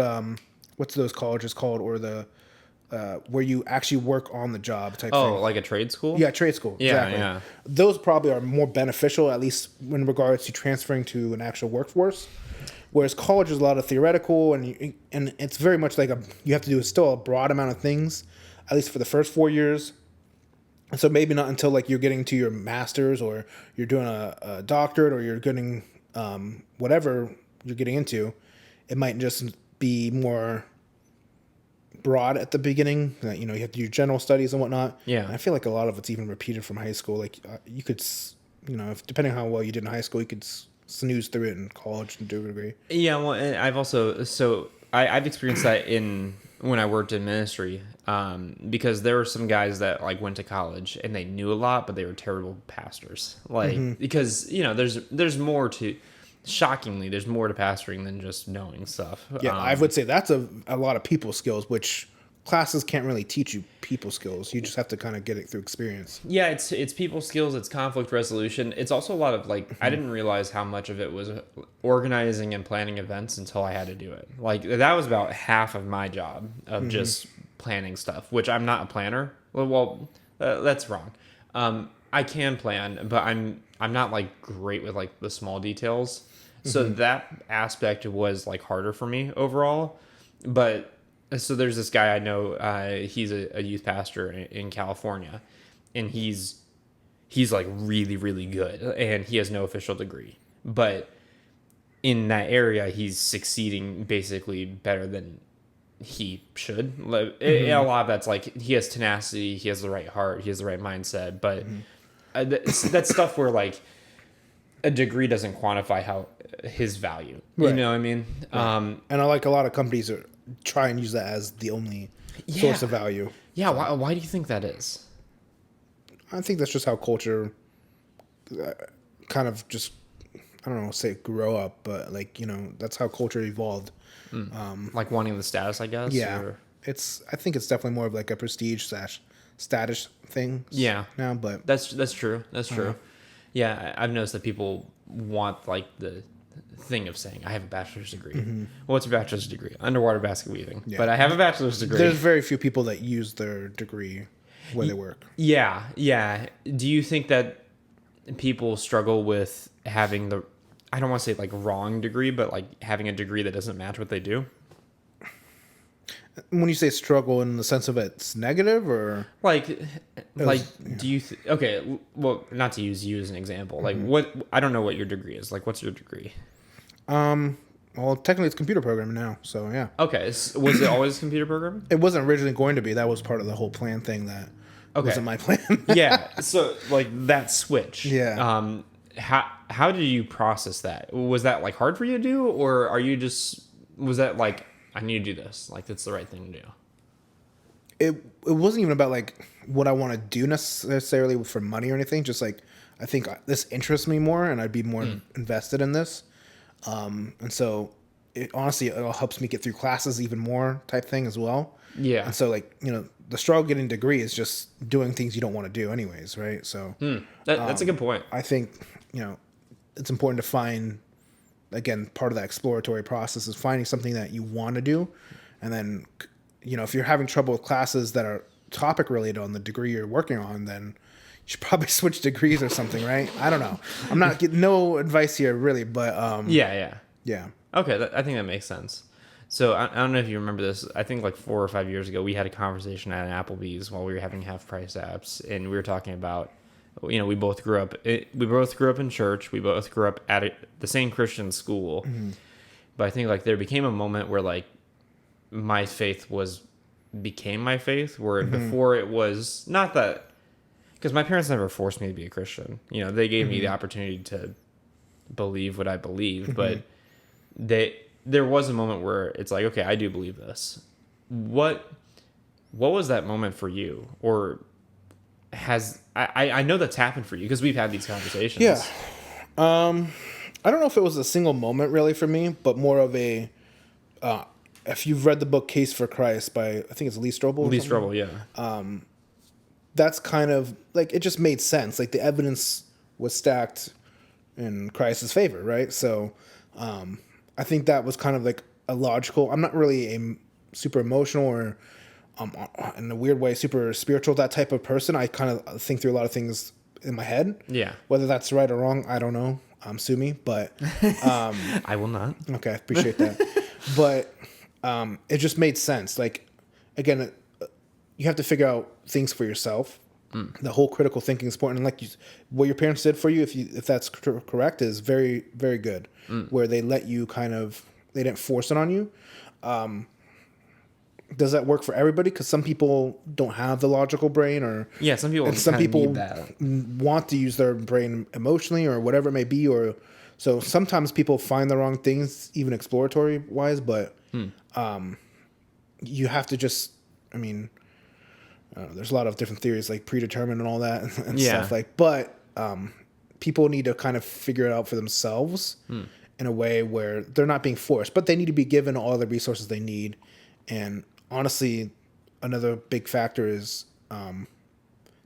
what's those colleges called, or the where you actually work on the job type thing. Oh, like a trade school? Yeah, trade school. Yeah, exactly. Yeah. Those probably are more beneficial, at least in regards to transferring to an actual workforce. Whereas college is a lot of theoretical, and it's very much like you have to do still a broad amount of things, at least for the first 4 years. And so maybe not until like you're getting to your master's, or you're doing a doctorate, or you're getting whatever you're getting into, it might just be more broad at the beginning. You have to do general studies and whatnot. Yeah. And I feel like a lot of it's even repeated from high school. Like you could, if depending on how well you did in high school, you could snooze through it in college and do a degree. Yeah. Well, and I've also I've experienced that when I worked in ministry, because there were some guys that like went to college and they knew a lot, but they were terrible pastors. Like because there's more to. Shockingly, there's more to pastoring than just knowing stuff. Yeah, I would say that's a lot of people skills, which classes can't really teach you people skills. You just have to kind of get it through experience. Yeah, it's people skills, it's conflict resolution. It's also a lot of like, I didn't realize how much of it was organizing and planning events until I had to do it. Like that was about half of my job of just planning stuff, which I'm not a planner. Well, that's wrong. I can plan, but I'm not like great with like the small details. So that aspect was like harder for me overall. But so there's this guy I know, he's a youth pastor in California, and he's like really, really good, and he has no official degree. But in that area, he's succeeding basically better than he should. A lot of that's like he has tenacity, he has the right heart, he has the right mindset. But that's stuff where like a degree doesn't quantify how his value. You know what I mean? Right. And I like a lot of companies try and use that as the only source of value. Yeah. Why do you think that is? I think that's just how culture kind of just, I don't know, say grow up, but like, that's how culture evolved. Like wanting the status, I guess? Yeah. Or? I think it's definitely more of like a prestige / status thing. Yeah. Now, but That's true. That's true. Yeah. I've noticed that people want like the thing of saying, I have a bachelor's degree. Well, what's your bachelor's degree? Underwater basket weaving. Yeah. But I have a bachelor's degree. There's very few people that use their degree where they work. Yeah. Do you think that people struggle with having I don't want to say like wrong degree, but like having a degree that doesn't match what they do? When you say struggle in the sense of it's negative or do you okay, well, not to use you as an example, like what, I don't know what your degree is. Like, what's your degree? Well, technically it's computer programming now, so yeah. Okay, so was it always computer programming? It wasn't originally going to be. That was part of the whole plan thing that wasn't my plan. Yeah, so like that switch. Yeah. How did you process that? Was that like hard for you to do, or was that like, I need to do this, like that's the right thing to do? It wasn't even about like what I want to do necessarily for money or anything. Just like, I think this interests me more and I'd be more invested in this. And so it all helps me get through classes even more type thing as well. Yeah. And so like, the struggle getting a degree is just doing things you don't want to do anyways. Right. So that's a good point. I think, it's important to find, again, part of that exploratory process is finding something that you want to do. And then, if you're having trouble with classes that are topic related on the degree you're working on, then you should probably switch degrees or something, right? I don't know. I'm not getting no advice here really, but yeah. Okay, I think that makes sense. So I don't know if you remember this. I think like 4 or 5 years ago, we had a conversation at an Applebee's while we were having half price apps, and we were talking about, we both grew up in church. We both grew up at the same Christian school. But I think like there became a moment where like my faith became my faith, where before it was not that, because my parents never forced me to be a Christian. They gave me the opportunity to believe what I believe, but there was a moment where it's like, okay, I do believe this. What was that moment for you? Or I know that's happened for you because we've had these conversations. Yeah. I don't know if it was a single moment really for me, but more of a, if you've read the book Case for Christ by, I think it's Lee Strobel. Lee Strobel, yeah. That's kind of like, it just made sense. Like the evidence was stacked in Christ's favor, right? So I think that was kind of like a logical, I'm not really a super emotional or in a weird way, super spiritual, that type of person. I kind of think through a lot of things in my head. Yeah. Whether that's right or wrong, I don't know. Sue me, but I will not. Okay, I appreciate that. But it just made sense. Like, again, you have to figure out things for yourself. The whole critical thinking is important. And like what your parents did for you, if that's correct, is very, very good. Where they let you they didn't force it on you. Does that work for everybody? Because some people don't have the logical brain, or some people need that. Want to use their brain emotionally or whatever it may be, or so sometimes people find the wrong things, even exploratory wise. But you have to just, there's a lot of different theories like predetermined and all that and stuff like. But people need to kind of figure it out for themselves in a way where they're not being forced, but they need to be given all the resources they need. And honestly, another big factor is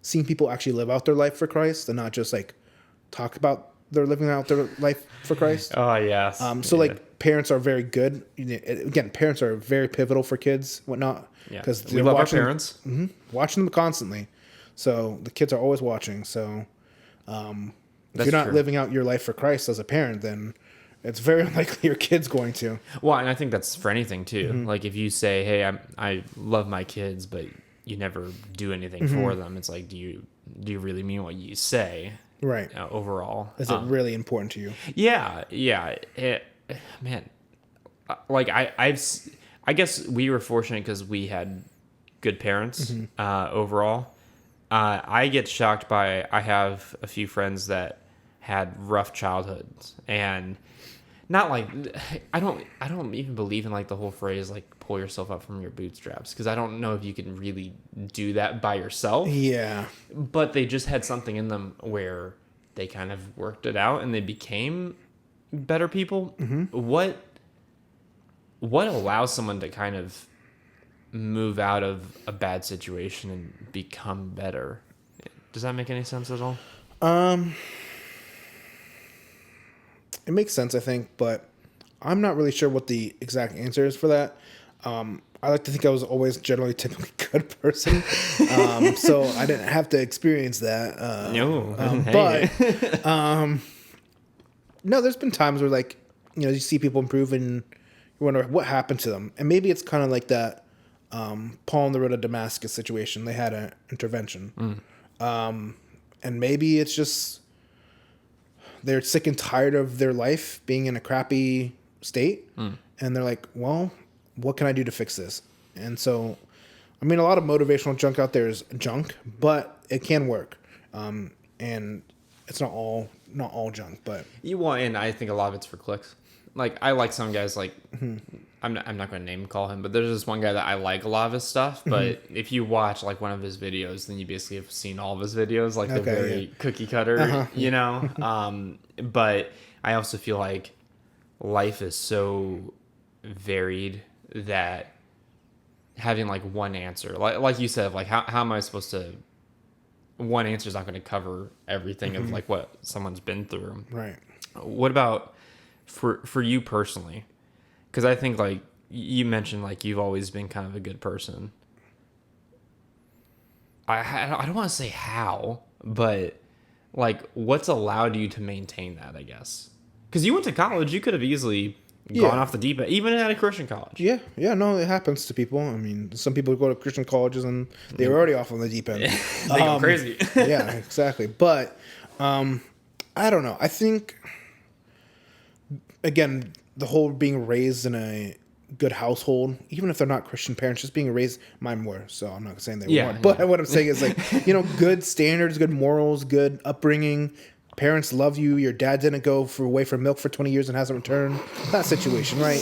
seeing people actually live out their life for Christ and not just like talk about they're living out their life for Christ. Oh, yes. Like parents are very good. Again, parents are very pivotal for kids, whatnot. Yeah. Because we love our parents. Watching them constantly. So the kids are always watching. So if you're not living out your life for Christ as a parent, then it's very unlikely your kid's going to. Well, and I think that's for anything too. Like if you say, "Hey, I love my kids," but you never do anything for them, it's like, do you really mean what you say? Right. Overall, Is it really important to you? Yeah. Man, like I guess we were fortunate because we had good parents overall. I get shocked by, I have a few friends that had rough childhoods, and not like, I don't even believe in like the whole phrase like pull yourself up from your bootstraps, because I don't know if you can really do that by yourself. Yeah. But they just had something in them where they kind of worked it out and they became better people. What allows someone to kind of move out of a bad situation and become better? Does that make any sense at all? It makes sense, I think, but I'm not really sure what the exact answer is for that. I like to think I was always generally typically good person, so I didn't have to experience that. No, But no, there's been times where, like, you know, you see people improve and you wonder what happened to them, and maybe it's kind of like that Paul on the road to Damascus situation. They had an intervention, and maybe it's just they're sick and tired of their life being in a crappy state, and they're like, well, what can I do to fix this? And so, I mean, a lot of motivational junk out there is junk, but it can work. And it's not all junk, but and I think a lot of it's for clicks. Like, I like some guys, like, I'm not going to name call him, but there's this one guy that I like a lot of his stuff. But if you watch like one of his videos, then you basically have seen all of his videos, like the very cookie cutter, you know? But I also feel like life is so varied that having like one answer, like you said, like how am I supposed to, one answer is not going to cover everything of like what someone's been through. right. What about for you personally? Because I think like you mentioned, like you've always been kind of a good person. I don't want to say how, but like what's allowed you to maintain that, I guess? Because you went to college, you could have easily gone off the deep end, even at a Christian college. Yeah, no, it happens to people. I mean, some people go to Christian colleges and they were already off on the deep end. They go crazy. Yeah, exactly. But I don't know. I think, again, the whole being raised in a good household, even if they're not Christian parents, just being raised, mine were, so I'm not saying they weren't. But what I'm saying is, like, you know, good standards, good morals, good upbringing. Parents love you. Your dad didn't go away for milk for 20 years and hasn't returned. That situation, right?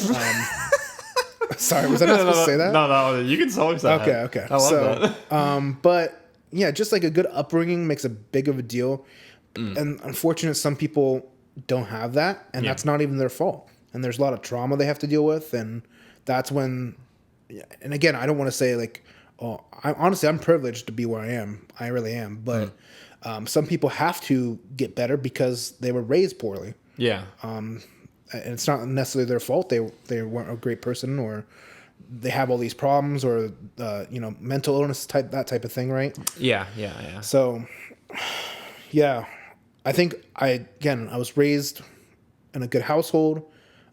Sorry, was I not supposed to say that? No, you can always say that. Okay. I love that. But yeah, just like a good upbringing makes a big of a deal. And unfortunately, some people don't have that, and that's not even their fault. And there's a lot of trauma they have to deal with, and that's when. And again, I don't want to say like, oh, I'm privileged to be where I am. I really am, but. Some people have to get better because they were raised poorly. Yeah. And it's not necessarily their fault. They weren't a great person, or they have all these problems, or mental illness that type of thing, right? Yeah. So, yeah, I think I was raised in a good household.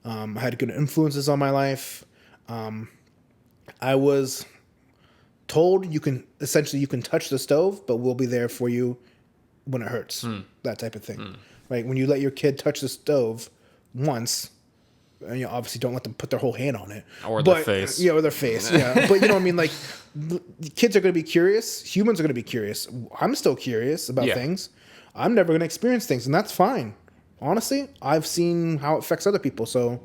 I had good influences on my life. I was told you can touch the stove, but we'll be there for you when it hurts, that type of thing. Right? When you let your kid touch the stove once, and you obviously don't let them put their whole hand on it. Or their face. Yeah, or their face, yeah. But you know what I mean? Like, kids are going to be curious. Humans are going to be curious. I'm still curious about things. I'm never going to experience things, and that's fine. Honestly, I've seen how it affects other people. So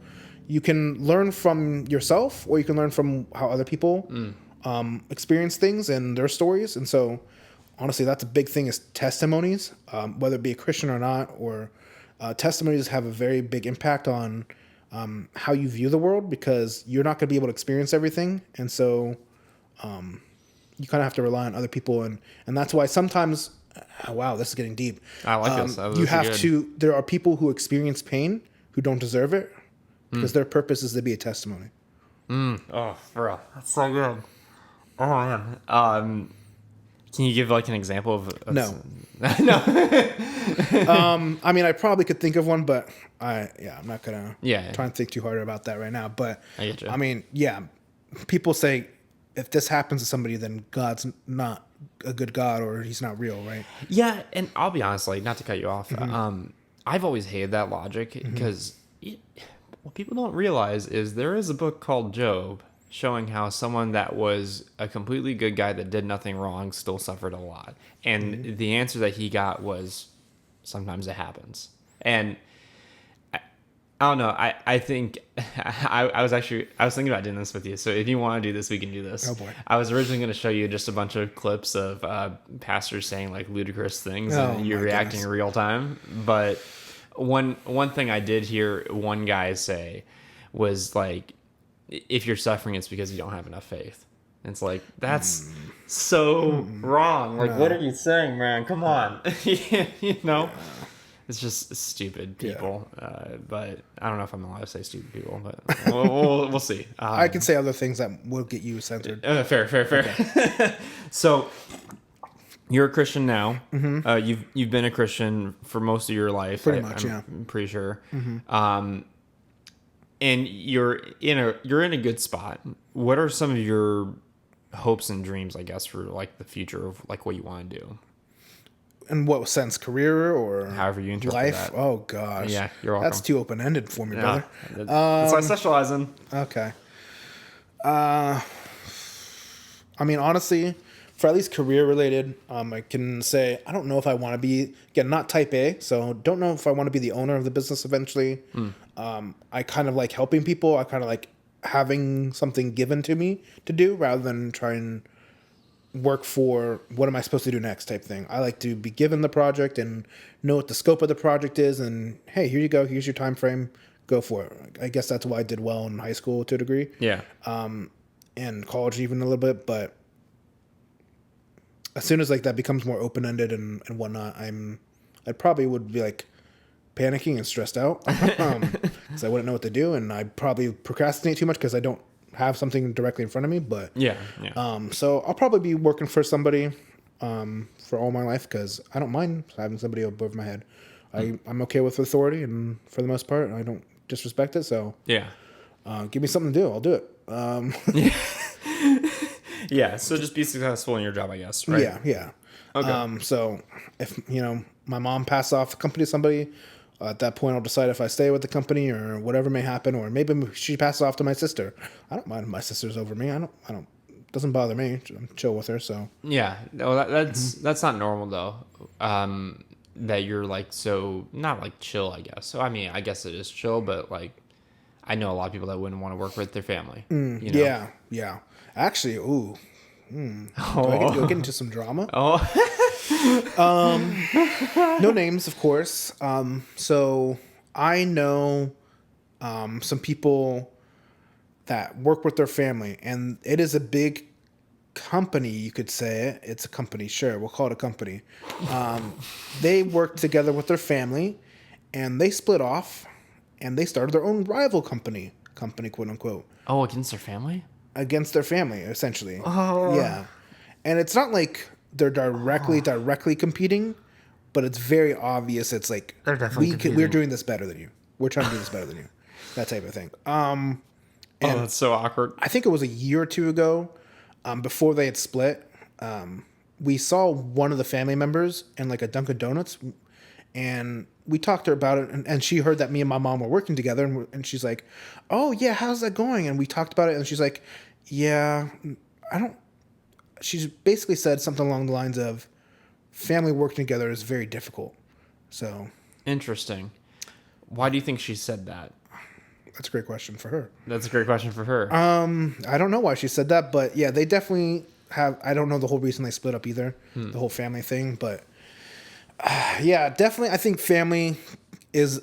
you can learn from yourself, or you can learn from how other people experience things and their stories. And so honestly, that's a big thing, is testimonies, whether it be a Christian or not, or testimonies have a very big impact on how you view the world, because you're not going to be able to experience everything. And so you kind of have to rely on other people. And that's why sometimes, wow, this is getting deep. I like this. You have to, there are people who experience pain who don't deserve it, because their purpose is to be a testimony. Oh, bro, that's so good. Oh, man. Can you give like an example of No. No. I mean, I probably could think of one, but I'm not gonna Yeah. try and think too hard about that right now. But I get you. I mean, yeah, people say if this happens to somebody, then God's not a good God or he's not real, right? Yeah, and I'll be honest, like, not to cut you off, Mm-hmm. I've always hated that logic because what people don't realize is there is a book called Job showing how someone that was a completely good guy that did nothing wrong still suffered a lot. And the answer that he got was sometimes it happens. And I don't know. I think I was thinking about doing this with you. So if you want to do this, we can do this. Oh, boy. I was originally going to show you just a bunch of clips of pastors saying like ludicrous things and you're my reacting in real time. But one thing I did hear one guy say was like, if you're suffering, it's because you don't have enough faith. And it's like, that's so wrong. Like, what are you saying, man? Come on. You know? It's just stupid people. But I don't know if I'm allowed to say stupid people, but we'll see. I can say other things that will get you censored. Fair. Okay. So you're a Christian now. Mm-hmm. You've been a Christian for most of your life. Pretty much, I'm pretty sure. Mm-hmm. And you're in a good spot. What are some of your hopes and dreams, I guess, for like the future of like what you want to do? In what sense, career or However you interpret life? that. Oh gosh, Yeah, you're welcome. That's too open ended for me, brother. That's what I specialize in. Okay. I mean, honestly, for at least career related, I can say I don't know if I want to be, again, not type A, so don't know if I want to be the owner of the business eventually. I kind of like helping people. I kind of like having something given to me to do rather than try and work for what am I supposed to do next type thing. I like to be given the project and know what the scope of the project is and hey, here you go, here's your time frame, go for it. I guess that's why I did well in high school to a degree. Yeah. And college even a little bit, but as soon as like that becomes more open-ended and whatnot, I probably would be like panicking and stressed out because I wouldn't know what to do, and I'd probably procrastinate too much because I don't have something directly in front of me. But Yeah. so I'll probably be working for somebody for all my life because I don't mind having somebody above my head. I'm okay with authority, and for the most part, I don't disrespect it. So Yeah. give me something to do, I'll do it. Yeah. So just be successful in your job, I guess. Right. Yeah. Okay. So if my mom passes off the company to somebody, at that point I'll decide if I stay with the company or whatever may happen, or maybe she passes off to my sister. I don't mind if my sister's over me. I don't. Doesn't bother me. I'm chill with her. So Yeah. No, that's not normal though. That you're like so not like chill, I guess. So I mean, I guess it is chill, but like I know a lot of people that wouldn't want to work with their family. You know? Yeah. Actually, do I get into some drama? Oh. No names, of course. So I know some people that work with their family, and it is a big company, you could say. It's a company, sure. We'll call it a company. They work together with their family, and they split off, and they started their own rival company, quote unquote. Oh, against their family? Against their family, essentially. Oh. Yeah. And it's not like they're directly competing, but it's very obvious. It's like They're definitely competing. we're doing this better than you. We're trying to do this better than you. That type of thing. And That's so awkward. I think it was a year or two ago, before they had split. We saw one of the family members in like a Dunkin' Donuts, and we talked to her about it, and she heard that me and my mom were working together, and she's like, "Oh yeah, how's that going?" And we talked about it, and she's like, "Yeah, I don't." She's basically said something along the lines of, "Family working together is very difficult." So Interesting. Why do you think she said that? that's a great question for her. That's a great question for her. I don't know why she said that, but yeah, they definitely have. I don't know the whole reason they split up either, the whole family thing, but yeah, definitely. I think family is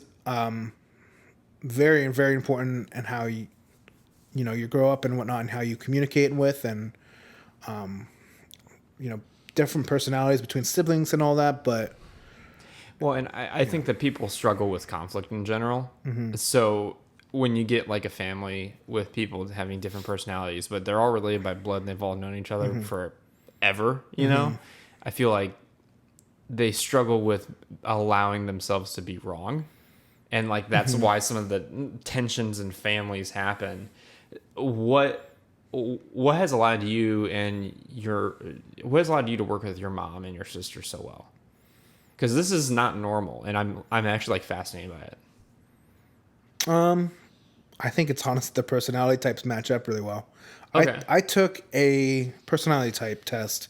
very, very important in how you grow up and whatnot, and how you communicate with, and different personalities between siblings and all that. But Well, and I think that people struggle with conflict in general. So when you get like a family with people having different personalities, but they're all related by blood and they've all known each other forever, you know, I feel like they struggle with allowing themselves to be wrong. And like that's why some of the tensions in families happen. What has allowed you to work with your mom and your sister so well? Because this is not normal, and I'm actually like fascinated by it. I think it's honest the personality types match up really well. Okay. I took a personality type test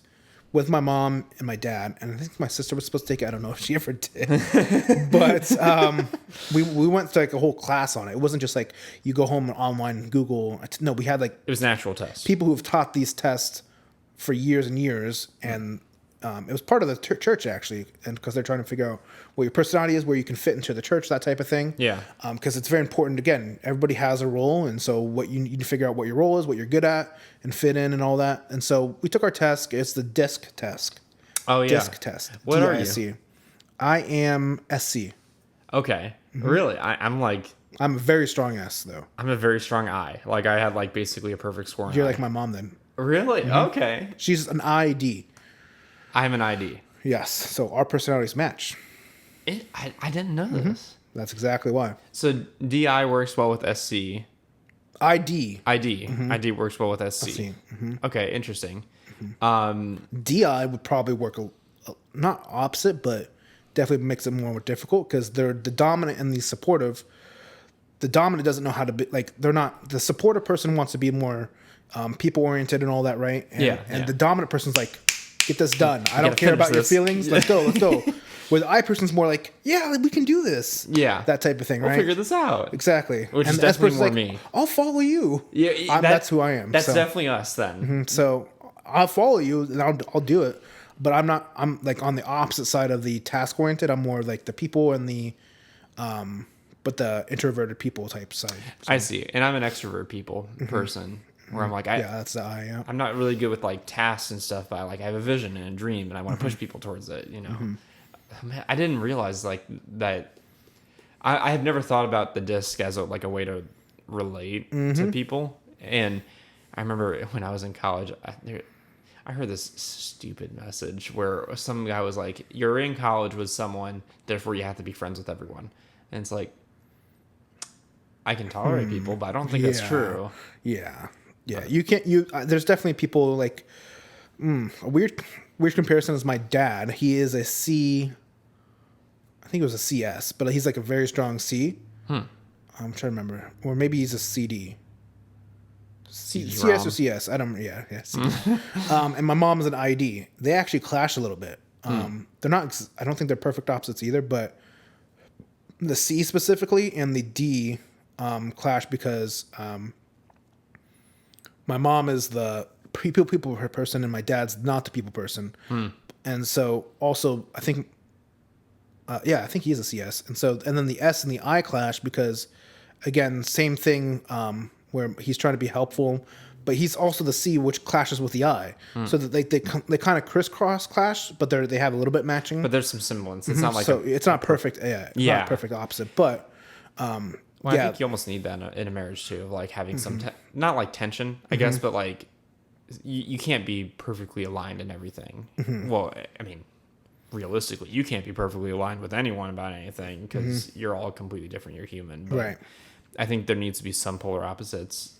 with my mom and my dad, and I think my sister was supposed to take it. I don't know if she ever did, but we went to like a whole class on it. It wasn't just like you go home and online Google. No, we had like It was an actual test. people who have taught these tests for years and years, and it was part of the church actually, and because they're trying to figure out what your personality is, where you can fit into the church, that type of thing. Yeah. Because it's very important. Again, everybody has a role, and so what you need to figure out what your role is, what you're good at, and fit in, and all that. And so we took our test. It's the DISC test. Oh yeah. DISC test. What are DISC. you? I am SC. Okay. Really? I'm I'm a very strong S though. a very strong I. Like I had like basically a perfect score. You're I. like my mom then. Really? Okay. She's an ID. I'm an ID. Yes. So our personalities match. I didn't know this. That's exactly why. So DI works well with SC. ID. ID works well with SC. SC. Okay, interesting. DI would probably work not opposite, but definitely makes it more difficult because they're the dominant and the supportive. The dominant doesn't know how to be like they're not the supportive person wants to be more people oriented and all that, right? And the dominant person's like, get this done. I don't care about your feelings. Let's go. Where the I person's more like, yeah, we can do this. Yeah, that type of thing, right? We'll figure this out. Exactly. Which and is definitely more like, me. I'll follow you. Yeah, that's who I am. That's definitely us then. So I'll follow you and I'll do it. But I'm like on the opposite side of the task oriented. I'm more like the people and the but the introverted people type side. So. I see. And I'm an extrovert people person where I'm like that's the I. Yeah. I'm not really good with like tasks and stuff, but I have a vision and a dream and I want to push people towards it, you know. Man, I didn't realize like that. I have never thought about the disc as a way to relate to people. And I remember when I was in college, I heard this stupid message where some guy was like, "You're in college with someone, therefore you have to be friends with everyone." And it's like, I can tolerate people, but I don't think that's true. Yeah. You can't. There's definitely people like a weird comparison is my dad. He is a C. I think it was a CS, but he's like a very strong C. I'm trying to remember, or maybe he's a CD. CS or CS. I don't. Yeah. CD. And my mom is an ID. They actually clash a little bit. They're not. I don't think they're perfect opposites either, but the C specifically and the D clash because my mom is the people person and my dad's not the people person. And so also I think he's a CS. And then the S and the I clash because again, same thing where he's trying to be helpful, but he's also the C, which clashes with the I. So that they kind of crisscross clash, but they have a little bit matching. But there's some semblance. It's not like it's not perfect. It's not a perfect opposite, but I think you almost need that in a marriage too, of like having some not like tension, I guess, but like you can't be perfectly aligned in everything. Well, I mean, realistically, you can't be perfectly aligned with anyone about anything because you're all completely different. You're human, but right. I think there needs to be some polar opposites.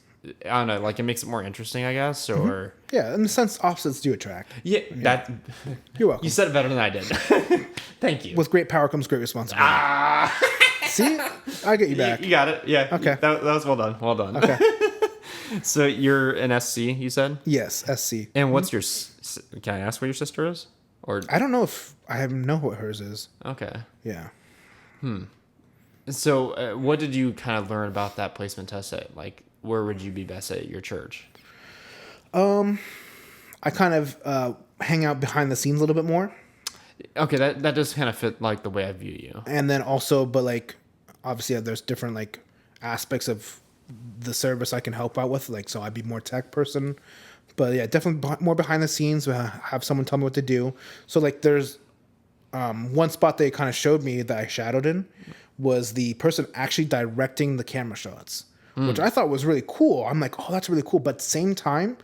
I don't know, like it makes it more interesting, I guess, or yeah, in the sense opposites do attract. Yeah, that you're welcome. You said it better than I did. Thank you. With great power comes great responsibility. See, I get you back. You got it. Yeah. Okay. That was well done. Well done. Okay. So you're an SC, you said? Yes, SC. And what's your? Can I ask what your sister is? Or I don't know if I know what hers is. Okay. Yeah. So what did you kind of learn about that placement test at? Like, where would you be best at your church? I kind of hang out behind the scenes a little bit more. Okay, that does kind of fit like the way I view you. And then also, but like obviously there's different like aspects of the service I can help out with. Like, so I'd be more tech person, but yeah, definitely more behind the scenes. Have someone tell me what to do. So like there's one spot they kind of showed me that I shadowed in was the person actually directing the camera shots, which I thought was really cool. I'm like, oh, that's really cool. But at the same time,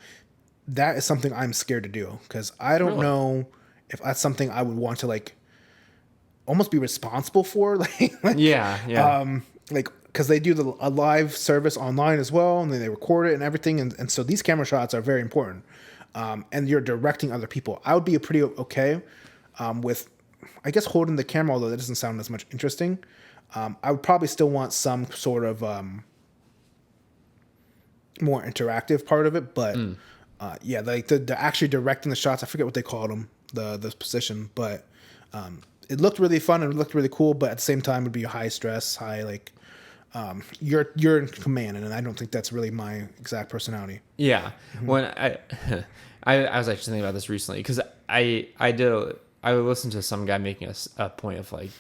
that is something I'm scared to do because I don't know if that's something I would want to like almost be responsible for, like because they do a live service online as well, and then they record it and everything, and so these camera shots are very important, and you're directing other people. I would be pretty okay with, I guess, holding the camera, although that doesn't sound as much interesting. I would probably still want some sort of more interactive part of it, but like the actually directing the shots, I forget what they called them, the position, but it looked really fun and it looked really cool, but at the same time it would be high stress, high like you're in command, and I don't think that's really my exact personality. Yeah. When I was actually thinking about this recently, because I listened to some guy making a point of like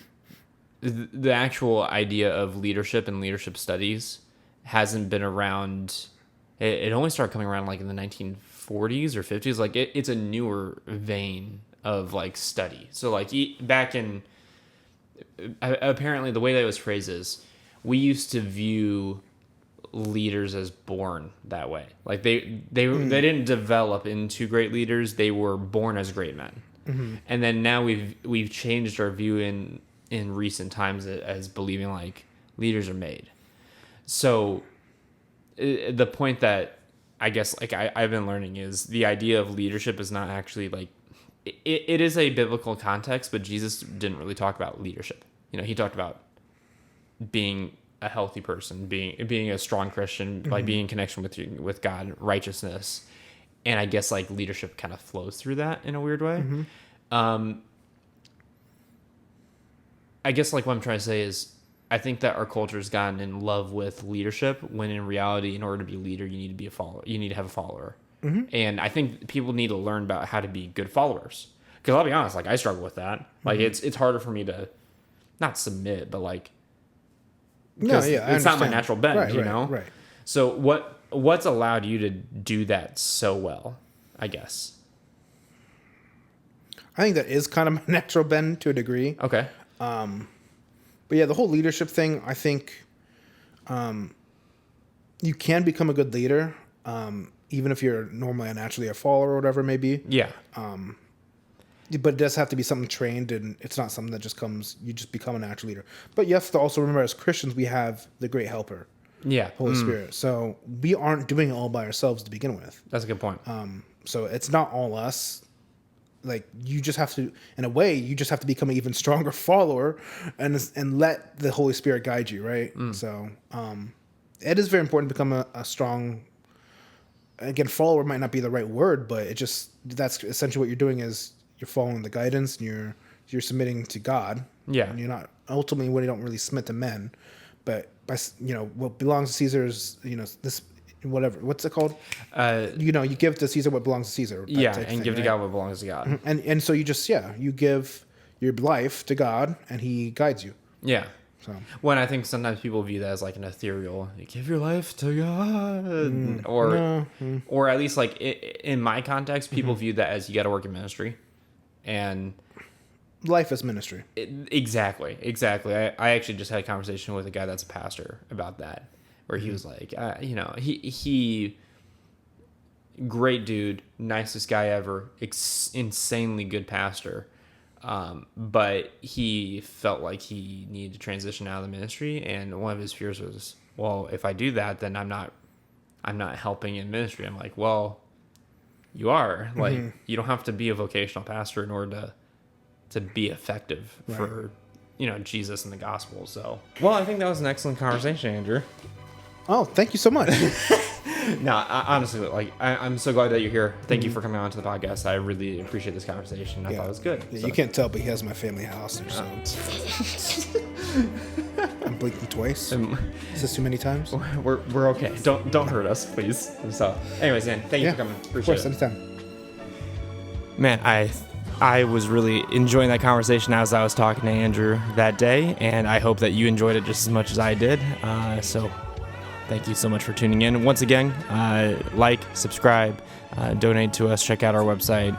the actual idea of leadership and leadership studies hasn't been around. It only started coming around like in the 1940s or 50s. Like it's a newer vein of like study. So like back in, apparently the way that it was phrased is, we used to view leaders as born that way. Like they didn't develop into great leaders. They were born as great men. Mm-hmm. And then now we've changed our view in recent times as believing like leaders are made. So the point that I guess like I've been learning is the idea of leadership is not actually like, it is a biblical context, but Jesus didn't really talk about leadership. You know, he talked about being a healthy person, being a strong Christian, mm-hmm. like being in connection with God, righteousness. And I guess like leadership kind of flows through that in a weird way. Mm-hmm. I guess like what I'm trying to say is, I think that our culture has gotten in love with leadership when in reality, in order to be a leader, you need to be a follower. You need to have a follower. Mm-hmm. And I think people need to learn about how to be good followers. Because I'll be honest, like I struggle with that. Like it's harder for me to not submit, but like, it's not my natural bend, you know? Right. So what's allowed you to do that so well, I guess? I think that is kind of my natural bend to a degree. Okay. But yeah, the whole leadership thing, I think you can become a good leader, even if you're normally naturally a follower or whatever it may be. Yeah. But it does have to be something trained, and it's not something that just comes, you just become a natural leader. But you have to also remember, as Christians, we have the great helper. Yeah. Holy Spirit. So we aren't doing it all by ourselves to begin with. That's a good point. So it's not all us. Like you just have to, in a way, you just have to become an even stronger follower and let the Holy Spirit guide you, right? So it is very important to become a strong, again, follower might not be the right word, but that's essentially what you're doing is you're following the guidance and you're submitting to God. Yeah. And you're not, ultimately, when you don't really submit to men, but by, what belongs to Caesar is, this, whatever, what's it called? You give to Caesar what belongs to Caesar. Yeah, and give to God what belongs to God. Mm-hmm. And so you just, you give your life to God and he guides you. Yeah. So when I think sometimes people view that as like an ethereal, you give your life to God, or at least like in my context, people view that as you got to work in ministry, and life is ministry. Exactly. I actually just had a conversation with a guy that's a pastor about that, where he was like, he great dude, nicest guy ever, insanely good pastor. But he felt like he needed to transition out of the ministry, and one of his fears was, well, if I do that, then I'm not helping in ministry. I'm like, well, you are. Like, you don't have to be a vocational pastor in order to be effective for Jesus and the gospel. So, well, I think that was an excellent conversation, Andrew. Oh, thank you so much. No, honestly, like I'm so glad that you're here. Thank you for coming on to the podcast. I really appreciate this conversation. I thought it was good. Yeah, so. You can't tell, but he has my family house. So I'm blinking twice. Is this too many times? We're okay. Don't hurt us, please. So, anyways, man, thank you for coming. Appreciate it. Anytime. Man, I was really enjoying that conversation as I was talking to Andrew that day, and I hope that you enjoyed it just as much as I did. So thank you so much for tuning in. Once again, like, subscribe, donate to us, check out our website,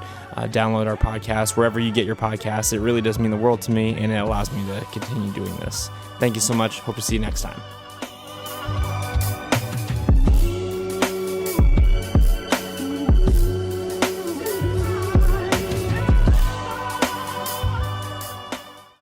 download our podcast, wherever you get your podcasts. It really does mean the world to me, and it allows me to continue doing this. Thank you so much. Hope to see you next time.